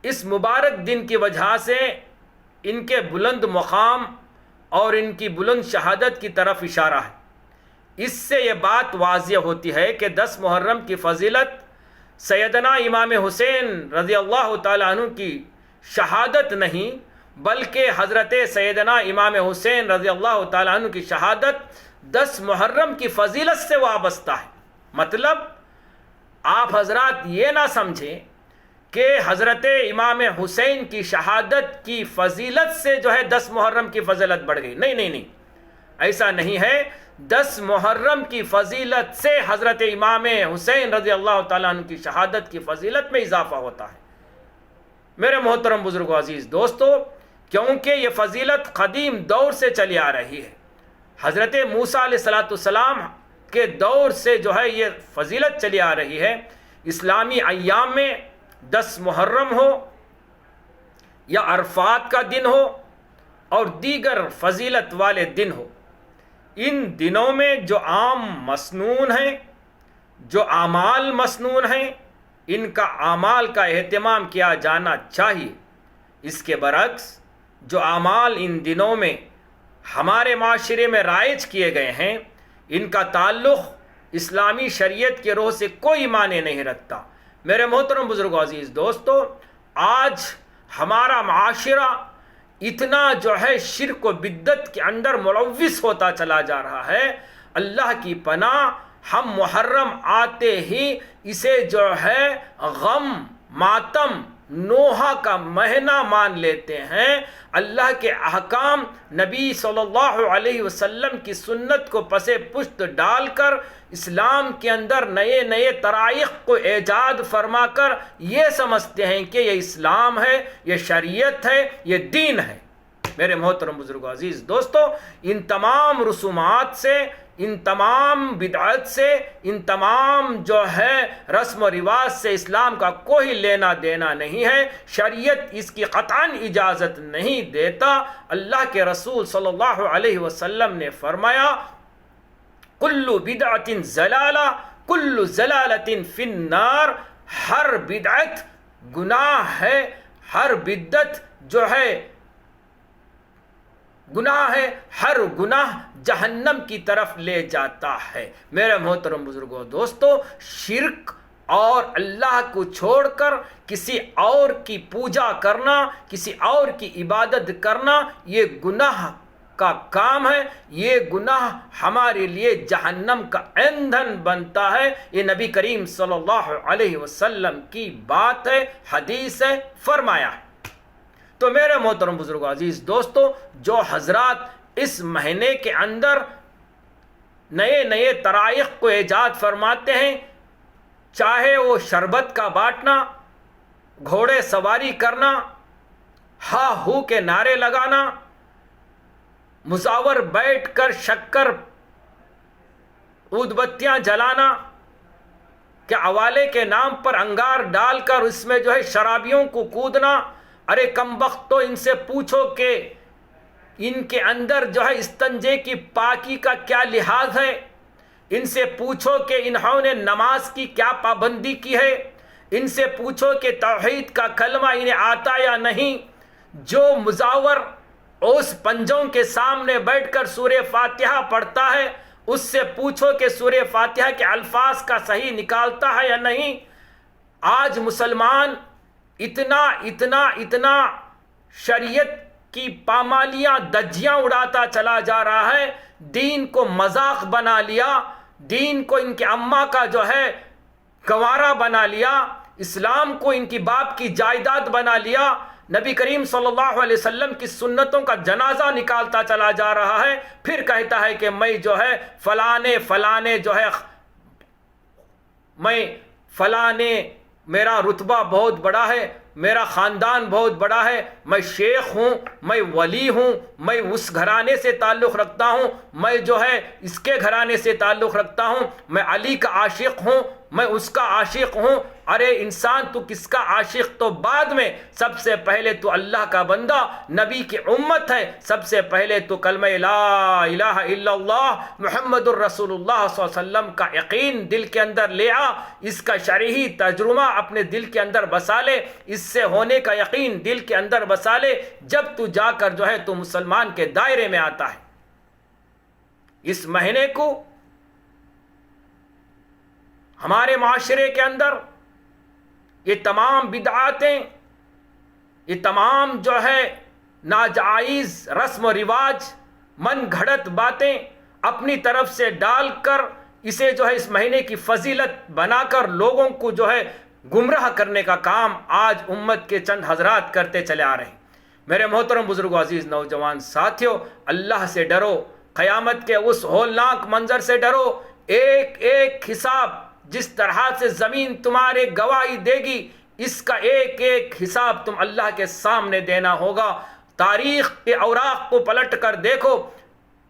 اس مبارک دن کی وجہ سے ان کے بلند مقام اور ان کی بلند شہادت کی طرف اشارہ ہے۔ اس سے یہ بات واضح ہوتی ہے کہ 10 محرم کی فضیلت سیدنا امام حسین رضی اللہ تعالیٰ عنہ کی شہادت نہیں، بلکہ حضرت سیدنا امام حسین رضی اللہ تعالیٰ عنہ کی شہادت 10 محرم کی فضیلت سے وابستہ ہے۔ مطلب آپ حضرات یہ نہ سمجھیں کہ حضرت امام حسین کی شہادت کی فضیلت سے جو ہے 10 محرم کی فضیلت بڑھ گئی، نہیں، ایسا نہیں ہے۔ 10 محرم کی فضیلت سے حضرت امام حسین رضی اللہ تعالیٰ عنہ کی شہادت کی فضیلت میں اضافہ ہوتا ہے۔ میرے محترم بزرگوں، عزیز دوستو، کیونکہ یہ فضیلت قدیم دور سے چلی آ رہی ہے۔ حضرت موسیٰ علیہ السلام کے دور سے جو ہے یہ فضیلت چلی آ رہی ہے۔ اسلامی ایام میں 10 محرم ہو یا عرفات کا دن ہو اور دیگر فضیلت والے دن ہو، ان دنوں میں جو عام مسنون ہیں، جو اعمال مسنون ہیں، ان کا اعمال کا اہتمام کیا جانا چاہیے۔ اس کے برعکس جو اعمال ان دنوں میں ہمارے معاشرے میں رائج کیے گئے ہیں، ان کا تعلق اسلامی شریعت کے روح سے کوئی معنی نہیں رکھتا۔ میرے محترم بزرگوں، عزیز دوستو، آج ہمارا معاشرہ اتنا جو ہے شرک و بدعت کے اندر ملوث ہوتا چلا جا رہا ہے۔ اللہ کی پناہ، ہم محرم آتے ہی اسے جو ہے غم، ماتم، نوحہ کا مہینہ مان لیتے ہیں۔ اللہ کے احکام، نبی صلی اللہ علیہ وسلم کی سنت کو پس پشت ڈال کر اسلام کے اندر نئے نئے طرائق کو ایجاد فرما کر یہ سمجھتے ہیں کہ یہ اسلام ہے، یہ شریعت ہے، یہ دین ہے۔ میرے محترم بزرگوں، عزیز دوستو، ان تمام رسومات سے، ان تمام بدعت سے، ان تمام جو ہے رسم و رواج سے اسلام کا کوئی لینا دینا نہیں ہے۔ شریعت اس کی قطعاً اجازت نہیں دیتا۔ اللہ کے رسول صلی اللہ علیہ وسلم نے فرمایا، کل بدعت ضلالہ کل ضلالۃ فی النار، ہر بدعت گناہ ہے، ہر بدعت جو ہے گناہ ہے، ہر گناہ جہنم کی طرف لے جاتا ہے۔ میرے محترم بزرگوں، دوستو، شرک اور اللہ کو چھوڑ کر کسی اور کی پوجا کرنا، کسی اور کی عبادت کرنا، یہ گناہ کا کام ہے۔ یہ گناہ ہمارے لیے جہنم کا ایندھن بنتا ہے۔ یہ نبی کریم صلی اللہ علیہ وسلم کی بات ہے، حدیث ہے، فرمایا ہے۔ تو میرے محترم بزرگوں، عزیز دوستو، جو حضرات اس مہینے کے اندر نئے نئے طرائق کو ایجاد فرماتے ہیں، چاہے وہ شربت کا بانٹنا، گھوڑے سواری کرنا، ہا ہو کے نعرے لگانا، مزاور بیٹھ کر شکر اودبتیاں جلانا، کہ حوالے کے نام پر انگار ڈال کر اس میں جو ہے شرابیوں کو کودنا، ارے کم وقت تو ان سے پوچھو کہ ان کے اندر جو ہے استنجے کی پاکی کا کیا لحاظ ہے۔ ان سے پوچھو کہ انہوں نے نماز کی کیا پابندی کی ہے، ان سے پوچھو کہ توحید کا کلمہ انہیں آتا یا نہیں۔ جو مزاور اس پنجوں کے سامنے بیٹھ کر سورہ فاتحہ پڑھتا ہے اس سے پوچھو کہ سورہ فاتحہ کے الفاظ کا صحیح نکالتا ہے یا نہیں۔ آج مسلمان اتنا شریعت کی پامالیاں دجیاں اڑاتا چلا جا رہا ہے، دین کو مذاق بنا لیا، دین کو ان کے اماں کا جو ہے گوارا بنا لیا، اسلام کو ان کی باپ کی جائیداد بنا لیا، نبی کریم صلی اللہ علیہ وسلم کی سنتوں کا جنازہ نکالتا چلا جا رہا ہے، پھر کہتا ہے کہ میں جو ہے فلانے جو ہے میں فلانے میرا رتبہ بہت بڑا ہے، میرا خاندان بہت بڑا ہے، میں شیخ ہوں، میں ولی ہوں، میں اس گھرانے سے تعلق رکھتا ہوں، میں جو ہے اس کے گھرانے سے تعلق رکھتا ہوں، میں علی کا عاشق ہوں، میں اس کا عاشق ہوں۔ ارے انسان تو کس کا عاشق تو بعد میں، سب سے پہلے تو اللہ کا بندہ، نبی کی امت ہے، سب سے پہلے تو کلمہ لا الہ الا اللہ محمد الرسول اللہ صلی اللہ علیہ وسلم کا یقین دل کے اندر لے آ، اس کا شرعی تجربہ اپنے دل کے اندر بسا لے، اس سے ہونے کا یقین دل کے اندر بسا لے، جب تو جا کر جو ہے تو مسلمان کے دائرے میں آتا ہے۔ اس مہینے کو ہمارے معاشرے کے اندر یہ تمام بدعاتیں، یہ تمام جو ہے ناجائز رسم و رواج، من گھڑت باتیں اپنی طرف سے ڈال کر اسے جو ہے اس مہینے کی فضیلت بنا کر لوگوں کو جو ہے گمراہ کرنے کا کام آج امت کے چند حضرات کرتے چلے آ رہے ہیں۔ میرے محترم بزرگوں، عزیز نوجوان ساتھیوں، اللہ سے ڈرو، قیامت کے اس ہولناک منظر سے ڈرو۔ ایک ایک حساب جس طرح سے زمین تمہارے گواہی دے گی، اس کا ایک ایک حساب تم اللہ کے سامنے دینا ہوگا۔ تاریخ کے اوراق کو پلٹ کر دیکھو،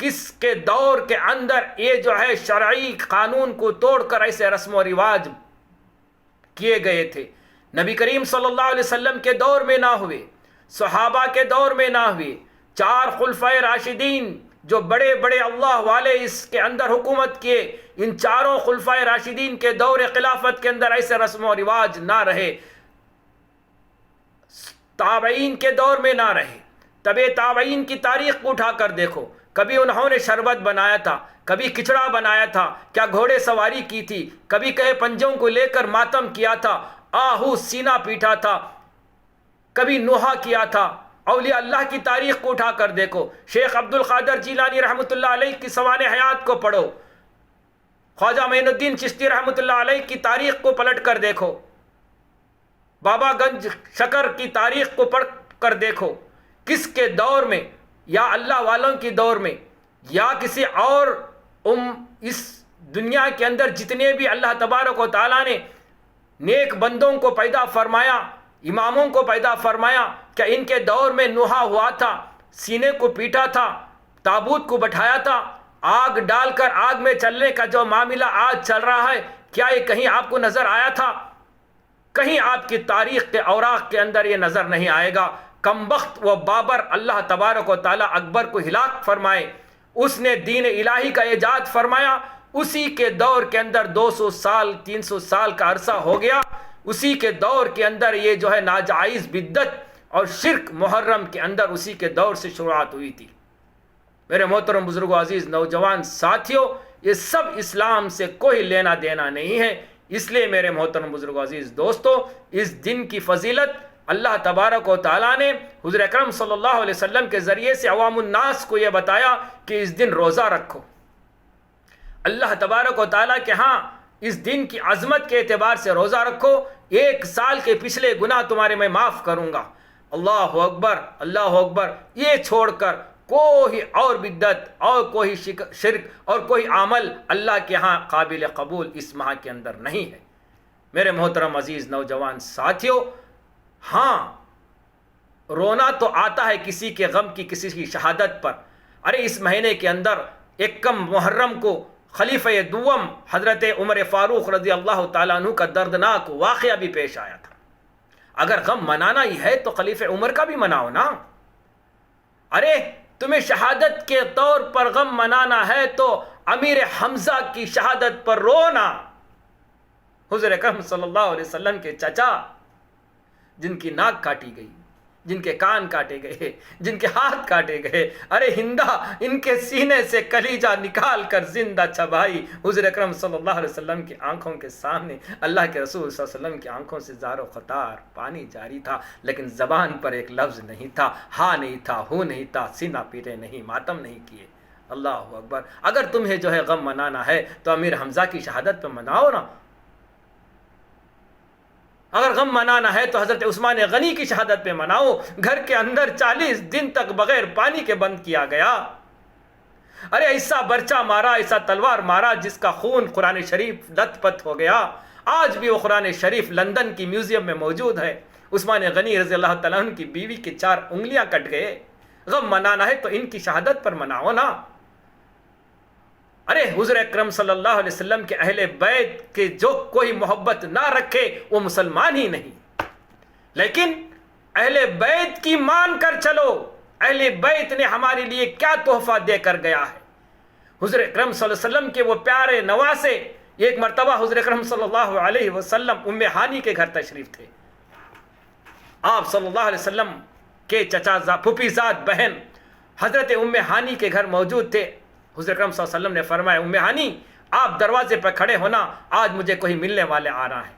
کس کے دور کے اندر یہ جو ہے شرعی قانون کو توڑ کر ایسے رسم و رواج کیے گئے تھے۔ نبی کریم صلی اللہ علیہ وسلم کے دور میں نہ ہوئے، صحابہ کے دور میں نہ ہوئے، 4 خلفائے راشدین جو بڑے بڑے اللہ والے اس کے اندر حکومت کیے، ان 4 خلفائے راشدین کے دور خلافت کے اندر ایسے رسم و رواج نہ رہے، تابعین کے دور میں نہ رہے۔ تبع تابعین کی تاریخ کو اٹھا کر دیکھو، کبھی انہوں نے شربت بنایا تھا، کبھی کچڑا بنایا تھا، کیا گھوڑے سواری کی تھی، کبھی کہے پنجوں کو لے کر ماتم کیا تھا، آہو سینہ پیٹا تھا، کبھی نوحہ کیا تھا۔ اولیاء اللہ کی تاریخ کو اٹھا کر دیکھو، شیخ عبد القادر جیلانی رحمۃ اللہ علیہ کی سوانح حیات کو پڑھو، خواجہ معین الدین چشتی رحمۃ اللہ علیہ کی تاریخ کو پلٹ کر دیکھو، بابا گنج شکر کی تاریخ کو پڑھ کر دیکھو، کس کے دور میں، یا اللہ والوں کی دور میں یا کسی اور اس دنیا کے اندر جتنے بھی اللہ تبارک و تعالیٰ نے نیک بندوں کو پیدا فرمایا، اماموں کو پیدا فرمایا، کیا ان کے دور میں نوحہ ہوا تھا، سینے کو پیٹا تھا، تابوت کو بٹھایا تھا، آگ ڈال کر آگ میں چلنے کا جو معاملہ آج چل رہا ہے، کیا یہ کہیں آپ کو نظر آیا تھا؟ کہیں آپ کی تاریخ کے اوراق کے اندر یہ نظر نہیں آئے گا۔ کمبخت و بابر اللہ تبارک و تعالیٰ اکبر کو ہلاک فرمائے، اس نے دین الہی کا ایجاد فرمایا، اسی کے دور کے اندر 200 سال 300 سال کا عرصہ ہو گیا، اسی کے دور کے اندر یہ جو ہے ناجائز بدعت اور شرک محرم کے اندر اسی کے دور سے شروعات ہوئی تھی۔ میرے محترم بزرگوں، عزیز نوجوان ساتھیوں، یہ سب اسلام سے کوئی لینا دینا نہیں ہے۔ اس لیے میرے محترم بزرگوں، عزیز دوستو، اس دن کی فضیلت اللہ تبارک و تعالیٰ نے حضور اکرم صلی اللہ علیہ وسلم کے ذریعے سے عوام الناس کو یہ بتایا کہ اس دن روزہ رکھو۔ اللہ تبارک و تعالیٰ کے ہاں اس دن کی عظمت کے اعتبار سے روزہ رکھو، 1 سال کے پچھلے گناہ تمہارے میں معاف کروں گا۔ اللہ اکبر، اللہ اکبر، یہ چھوڑ کر کوئی اور بدعت اور کوئی شرک اور کوئی عمل اللہ کے ہاں قابل قبول اس ماہ کے اندر نہیں ہے۔ میرے محترم عزیز نوجوان ساتھیوں، ہاں رونا تو آتا ہے کسی کے غم کی، کسی کی شہادت پر۔ ارے اس مہینے کے اندر 1 محرم کو خلیفہ دوم حضرت عمر فاروق رضی اللہ تعالیٰ عنہ کا دردناک واقعہ بھی پیش آیا تھا۔ اگر غم منانا ہی ہے تو خلیفہ عمر کا بھی مناؤ نا۔ ارے تمہیں شہادت کے طور پر غم منانا ہے تو امیر حمزہ کی شہادت پر رونا، حضور اکرم صلی اللہ علیہ وسلم کے چچا جن کی ناک کاٹی گئی، جن کے کان کاٹے گئے، جن کے ہاتھ کاٹے گئے، ارے ہندا ان کے سینے سے کلیجہ نکال کر زندہ چبائی، حضور اکرم صلی اللہ علیہ وسلم کی آنکھوں کے سامنے، اللہ کے رسول صلی اللہ علیہ وسلم کی آنکھوں سے زار و خطار پانی جاری تھا، لیکن زبان پر ایک لفظ نہیں تھا، ہاں نہیں تھا، ہو نہیں تھا، سینہ پیٹے نہیں، ماتم نہیں کیے۔ اللہ اکبر۔ اگر تمہیں جو ہے غم منانا ہے تو امیر حمزہ کی شہادت پہ مناؤ نا، اگر غم منانا ہے تو حضرت عثمان غنی کی شہادت پہ مناؤ، گھر کے اندر 40 دن تک بغیر پانی کے بند کیا گیا، ارے ایسا برچہ مارا، ایسا تلوار مارا جس کا خون قرآن شریف لت پت ہو گیا، آج بھی وہ قرآن شریف لندن کی میوزیم میں موجود ہے۔ عثمان غنی رضی اللہ تعالیٰ عنہ کی بیوی کی 4 انگلیاں کٹ گئے، غم منانا ہے تو ان کی شہادت پر مناؤ نا۔ ارے حضور اکرم صلی اللہ علیہ وسلم کے اہل بیت کے جو کوئی محبت نہ رکھے وہ مسلمان ہی نہیں، لیکن اہل بیت کی مان کر چلو، اہل بیت نے ہمارے لیے کیا تحفہ دے کر گیا ہے۔ حضور اکرم صلی اللہ علیہ وسلم کے وہ پیارے نواسے، ایک مرتبہ حضور اکرم صلی اللہ علیہ وسلم ام ہانی کے گھر تشریف تھے، آپ صلی اللہ علیہ وسلم کے چچا پھوپھی زاد بہن حضرت ام ہانی کے گھر موجود تھے۔ حضور اکرم صلی اللہ علیہ وسلم نے فرمایا، ام ہانی آپ دروازے پر کھڑے ہونا، آج مجھے کوئی ملنے والے آ رہا ہے،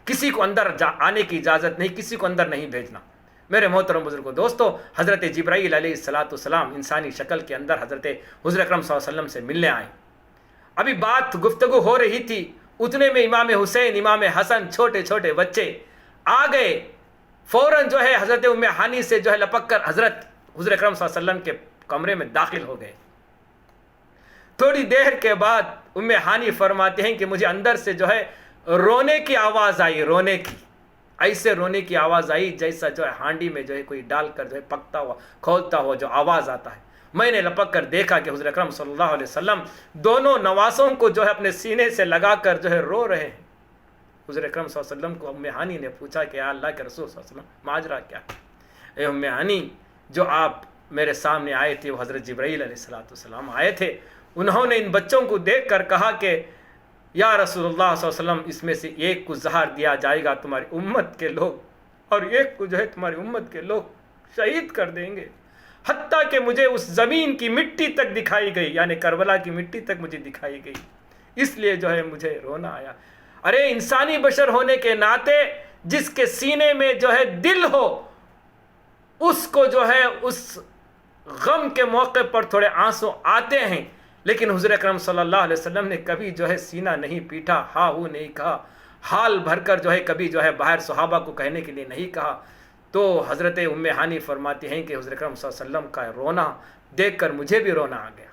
کسی کو اندر آنے کی اجازت نہیں، کسی کو اندر نہیں بھیجنا۔ میرے محترم بزرگوں دوستو، حضرت جبرائیل علیہ السلام انسانی شکل کے اندر حضرت حضور اکرم صلی اللہ علیہ وسلم سے ملنے آئے۔ ابھی بات گفتگو ہو رہی تھی، اتنے میں امام حسین، امام حسن، چھوٹے چھوٹے بچے آ گئے، فوراً جو ہے حضرت ام ہانی سے جو ہے لپک کر حضرت حضور اکرم صلی اللہ علیہ وسلم کے کمرے میں داخل ہو گئے۔ تھوڑی دیر کے بعد ام ہانی فرماتے ہیں کہ مجھے اندر سے جو ہے رونے کی آواز آئی، رونے کی، ایسے رونے کی آواز آئی جیسا جو ہے ہانڈی میں جو ہے کوئی ڈال کر جو ہے پکتا ہوا، کھولتا ہوا جو آواز آتا ہے۔ میں نے لپک کر دیکھا کہ حضور اکرم صلی اللہ علیہ وسلم دونوں نواسوں کو جو ہے اپنے سینے سے لگا کر جو ہے رو رہے ہیں۔ حضور اکرم صلی اللہ علیہ وسلم کو ام ہانی نے پوچھا کہ یا اللہ کے رسول صلی اللہ علیہ وسلم ماجرا کیا ہے؟ اے ام ہانی، جو آپ میرے سامنے آئے تھے وہ حضرت جبرائیل علیہ السلام آئے تھے، انہوں نے ان بچوں کو دیکھ کر کہا کہ یا رسول اللہ صلی اللہ علیہ وسلم اس میں سے ایک کو زہر دیا جائے گا تمہاری امت کے لوگ، اور ایک کو جو ہے تمہاری امت کے لوگ شہید کر دیں گے۔ حتیٰ کہ مجھے اس زمین کی مٹی تک دکھائی گئی، یعنی کربلا کی مٹی تک مجھے دکھائی گئی، اس لیے جو ہے مجھے رونا آیا۔ ارے انسانی بشر ہونے کے ناطے جس کے سینے میں جو ہے دل ہو، اس کو جو ہے اس غم کے موقع پر تھوڑے آنسو آتے ہیں، لیکن حضور اکرم صلی اللہ علیہ وسلم نے کبھی جو ہے سینہ نہیں پیٹا، ہاں وہ نہیں کہا، حال بھر کر جو ہے کبھی جو ہے باہر صحابہ کو کہنے کے لیے نہیں کہا۔ تو حضرت ام ہانی فرماتی ہیں کہ حضور اکرم صلی اللہ علیہ وسلم کا رونا دیکھ کر مجھے بھی رونا آ گیا۔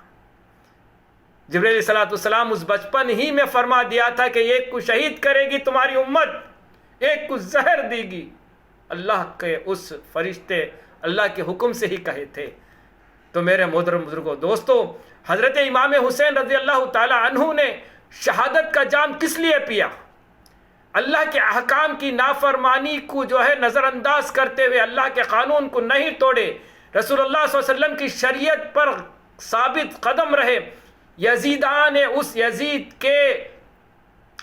جبرائیل علیہ السلام اس بچپن ہی میں فرما دیا تھا کہ ایک کو شہید کرے گی تمہاری امت، ایک کو زہر دے گی، اللہ کے اس فرشتے اللہ کے حکم سے ہی کہے تھے۔ تو میرے محترم بزرگوں دوستو، حضرت امام حسین رضی اللہ تعالی عنہ نے شہادت کا جام کس لیے پیا؟ اللہ کے احکام کی نافرمانی کو جو ہے نظر انداز کرتے ہوئے، اللہ کے قانون کو نہیں توڑے، رسول اللہ صلی اللہ علیہ وسلم کی شریعت پر ثابت قدم رہے۔ یزیدان اس یزید کے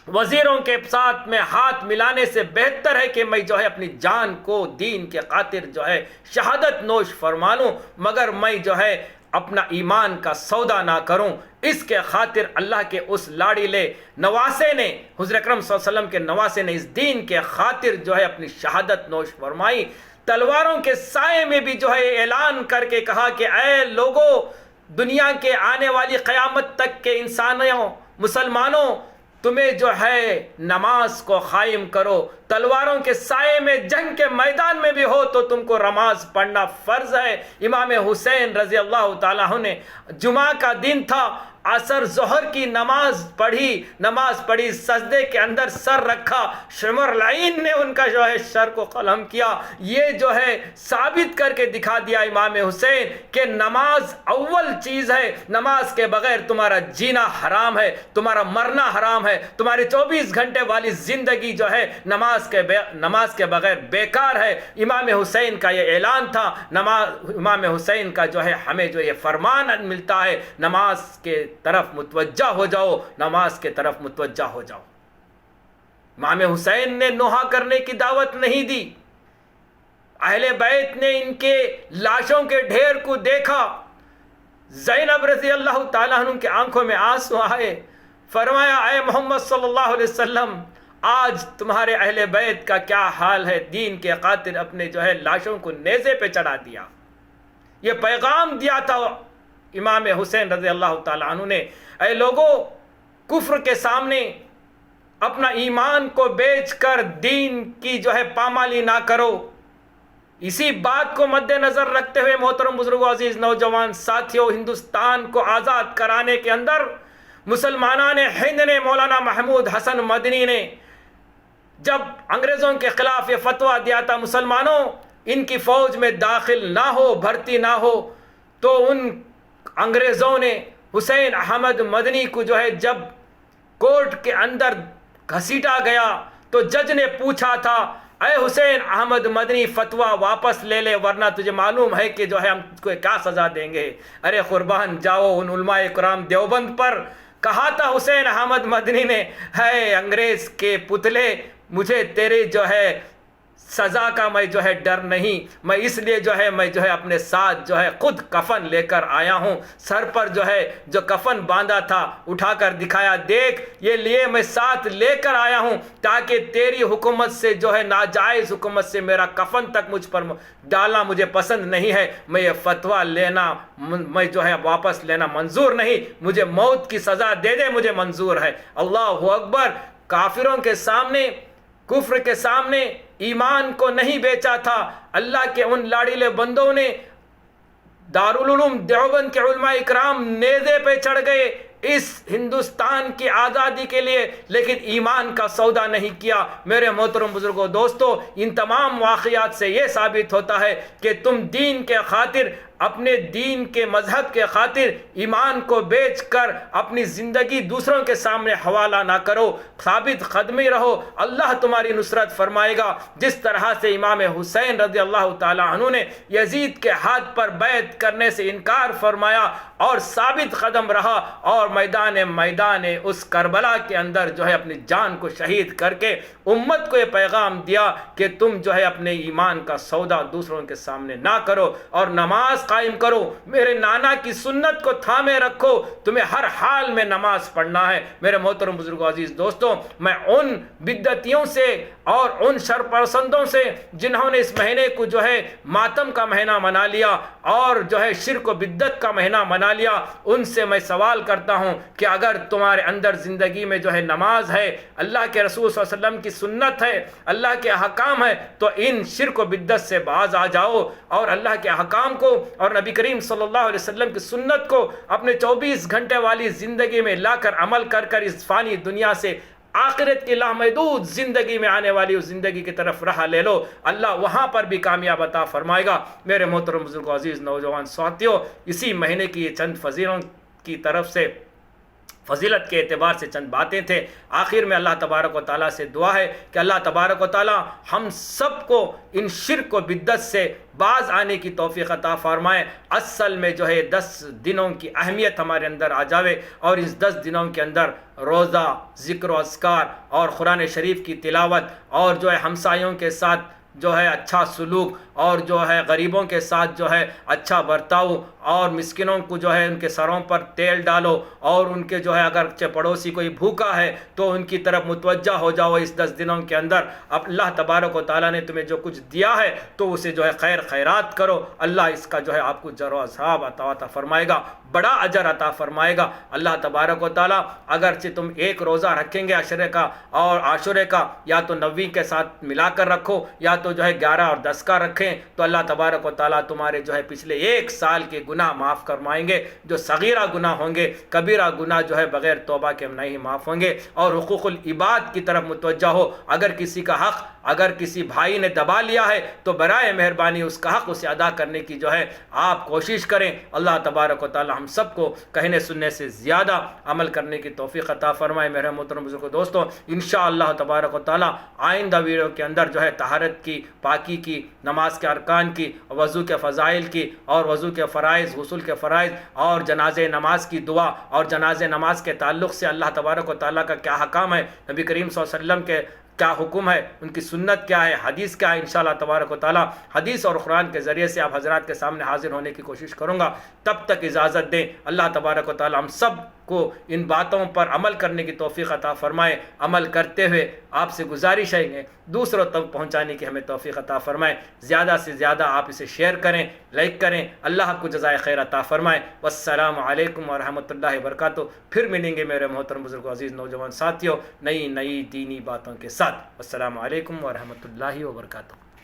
وزیروں کے ساتھ میں ہاتھ ملانے سے بہتر ہے کہ میں جو ہے اپنی جان کو دین کے خاطر جو ہے شہادت نوش فرما لوں، مگر میں جو ہے اپنا ایمان کا سودا نہ کروں۔ اس کے خاطر اللہ کے اس لاڑیلے نواسے نے، حضور اکرم صلی اللہ علیہ وسلم کے نواسے نے اس دین کے خاطر جو ہے اپنی شہادت نوش فرمائی۔ تلواروں کے سائے میں بھی جو ہے اعلان کر کے کہا کہ اے لوگوں، دنیا کے آنے والی قیامت تک کے انسانوں، مسلمانوں، تمہیں جو ہے نماز کو قائم کرو، تلواروں کے سائے میں جنگ کے میدان میں بھی ہو تو تم کو نماز پڑھنا فرض ہے۔ امام حسین رضی اللہ تعالیٰ عنہ نے جمعہ کا دن تھا، عصر ظہر کی نماز پڑھی، سجدے کے اندر سر رکھا، شمر لعین نے ان کا جو ہے سر کو قلم کیا۔ یہ جو ہے ثابت کر کے دکھا دیا امام حسین کہ نماز اول چیز ہے، نماز کے بغیر تمہارا جینا حرام ہے، تمہارا مرنا حرام ہے، تمہاری 24 گھنٹے والی زندگی جو ہے نماز کے بغیر بیکار ہے۔ امام حسین کا یہ اعلان تھا، امام حسین کا جو ہے ہمیں جو یہ فرمان ملتا ہے، نماز کے طرف متوجہ ہو جاؤ، نماز کے طرف متوجہ ہو جاؤ۔ امام حسین نے نوحہ کرنے کی دعوت نہیں دی، اہل بیت نے ان کے لاشوں کے ڈھیر کو دیکھا، زینب رضی اللہ تعالیٰ عنہ کے آنکھوں میں آنسو آئے، فرمایا اے محمد صلی اللہ علیہ وسلم آج تمہارے اہل بیت کا کیا حال ہے، دین کے خاطر اپنے لاشوں کو نیزے پہ چڑھا دیا۔ یہ پیغام دیا تھا امام حسین رضی اللہ تعالیٰ عنہ نے، اے لوگوں کفر کے سامنے اپنا ایمان کو بیچ کر دین کی پامالی نہ کرو۔ اسی بات کو مد نظر رکھتے ہوئے محترم بزرگوں، عزیز نوجوان ساتھیوں، ہندوستان کو آزاد کرانے کے اندر مسلمانان ہند نے، مولانا محمود حسن مدنی نے جب انگریزوں کے خلاف یہ فتویٰ دیا تھا مسلمانوں ان کی فوج میں داخل نہ ہو، بھرتی نہ ہو، تو ان انگریزوں نے حسین احمد مدنی کو جب کورٹ کے اندر گھسیٹا گیا تو جج نے پوچھا تھا اے حسین احمد مدنی فتویٰ واپس لے لے ورنہ تجھے معلوم ہے کہ ہم کو کیا سزا دیں گے۔ ارے قربان جاؤ، ان علماء کرام دیوبند پر کہا تھا حسین احمد مدنی نے، ہے انگریز کے پتلے مجھے تیرے سزا کا میں ڈر نہیں، میں اس لیے میں اپنے ساتھ خود کفن لے کر آیا ہوں، سر پر جو کفن باندھا تھا اٹھا کر دکھایا، دیکھ یہ لیے میں ساتھ لے کر آیا ہوں تاکہ تیری حکومت سے ناجائز حکومت سے میرا کفن تک مجھ پر ڈالنا مجھے پسند نہیں ہے، میں یہ فتویٰ لینا میں واپس لینا منظور نہیں، مجھے موت کی سزا دے دے مجھے منظور ہے۔ اللہ اکبر، کافروں کے سامنے، کفر کے سامنے ایمان کو نہیں بیچا تھا۔ اللہ کے ان لاڑیلے بندوں نے، دارالعلوم دیوبند کے علماء اکرام نیزے پہ چڑھ گئے اس ہندوستان کی آزادی کے لیے، لیکن ایمان کا سودا نہیں کیا۔ میرے محترم بزرگوں، دوستو، ان تمام واقعات سے یہ ثابت ہوتا ہے کہ تم دین کے خاطر، اپنے دین کے مذہب کے خاطر ایمان کو بیچ کر اپنی زندگی دوسروں کے سامنے حوالہ نہ کرو، ثابت قدمی رہو، اللہ تمہاری نصرت فرمائے گا۔ جس طرح سے امام حسین رضی اللہ تعالی عنہ نے یزید کے ہاتھ پر بیعت کرنے سے انکار فرمایا اور ثابت قدم رہا اور میدان اس کربلا کے اندر اپنی جان کو شہید کر کے امت کو یہ پیغام دیا کہ تم اپنے ایمان کا سودا دوسروں کے سامنے نہ کرو اور نماز قائم کرو، میرے نانا کی سنت کو تھامے رکھو، تمہیں ہر حال میں نماز پڑھنا ہے۔ میرے محترم بزرگوں، عزیز دوستوں، میں ان بدعتیوں سے اور ان شرپسندوں سے جنہوں نے اس مہینے کو ماتم کا مہینہ منا لیا اور شرک و بدعت کا مہینہ منا لیا، ان سے میں سوال کرتا ہوں کہ اگر تمہارے اندر زندگی میں نماز ہے، اللہ کے رسول صلی اللہ علیہ وسلم کی سنت ہے، اللہ کے احکام ہے، تو ان شرک و بدعت سے باز آ جاؤ اور اللہ کے احکام کو اور نبی کریم صلی اللہ علیہ وسلم کی سنت کو اپنے 24 گھنٹے والی زندگی میں لا کر عمل کر اس فانی دنیا سے آخرت کی لامحدود زندگی میں آنے والی اس زندگی کی طرف راہ لے لو، اللہ وہاں پر بھی کامیاب عطا فرمائے گا۔ میرے محترم بزرگوں، عزیز نوجوان ساتھیوں، اسی مہینے کی یہ چند فضیلوں کی طرف سے، فضیلت کے اعتبار سے چند باتیں تھے۔ آخر میں اللہ تبارک و تعالیٰ سے دعا ہے کہ اللہ تبارک و تعالیٰ ہم سب کو ان شرک و بدعت سے باز آنے کی توفیق عطا فرمائے۔ اصل میں 10 دنوں کی اہمیت ہمارے اندر آ جاوے اور اس 10 دنوں کے اندر روزہ، ذکر و اذکار اور قرآن شریف کی تلاوت اور ہمسایوں کے ساتھ اچھا سلوک اور غریبوں کے ساتھ اچھا برتاؤ اور مسکینوں کو ان کے سروں پر تیل ڈالو اور ان کے اگر پڑوسی کوئی بھوکا ہے تو ان کی طرف متوجہ ہو جاؤ اس 10 دنوں کے اندر۔ اب اللہ تبارک و تعالیٰ نے تمہیں جو کچھ دیا ہے تو اسے خیر خیرات کرو، اللہ اس کا آپ کو جر و ثواب عطا فرمائے گا، بڑا اجر عطا فرمائے گا۔ اللہ تبارک و تعالیٰ اگرچہ تم ایک روزہ رکھیں گے عشرے کا اور عاشورے کا، یا تو 90 کے ساتھ ملا کر رکھو یا تو 11 اور 10 کا رکھیں، تو اللہ تبارک و تعالیٰ تمہارے پچھلے 1 سال کے گناہ معاف فرمائیں گے۔ جو صغیرہ گناہ ہوں گے، کبیرہ گناہ بغیر توبہ کے نہیں معاف ہوں گے۔ اور حقوق العباد کی طرف متوجہ ہو، اگر کسی کا حق اگر کسی بھائی نے دبا لیا ہے تو برائے مہربانی اس کا حق اسے ادا کرنے کی آپ کوشش کریں۔ اللہ تبارک و تعالی ہم سب کو کہنے سننے سے زیادہ عمل کرنے کی توفیق عطا فرمائے۔ میرے محترم بزرگوں، دوستوں، انشاءاللہ تبارک و تعالی آئندہ ویڈیو کے اندر طہارت کی، پاکی کی، نماز کے ارکان کی، وضو کے فضائل کی اور وضو کے فرائض فرائض، غسل کے فرائض اور جنازہ نماز کی دعا اور جنازہ نماز کے تعلق سے اللہ تبارک و تعالیٰ کا کیا حکام ہے، نبی کریم صلی اللہ علیہ وسلم کے کیا حکم ہے، ان کی سنت کیا ہے، حدیث کیا ہے، انشاءاللہ تبارک و تعالیٰ حدیث اور قرآن کے ذریعے سے آپ حضرات کے سامنے حاضر ہونے کی کوشش کروں گا۔ تب تک اجازت دیں، اللہ تبارک و تعالیٰ ہم سب کو ان باتوں پر عمل کرنے کی توفیق عطا فرمائے، عمل کرتے ہوئے آپ سے گزارش ہے دوسروں تک پہنچانے کی ہمیں توفیق عطا فرمائے۔ زیادہ سے زیادہ آپ اسے شیئر کریں، لائک کریں، اللہ کو جزائے خیر عطا فرمائے۔ والسلام علیکم ورحمۃ اللہ وبرکاتہ۔ پھر ملیں گے میرے محترم بزرگ عزیز نوجوان ساتھیوں نئی دینی باتوں کے ساتھ۔ السلام علیکم ورحمۃ اللہ وبرکاتہ۔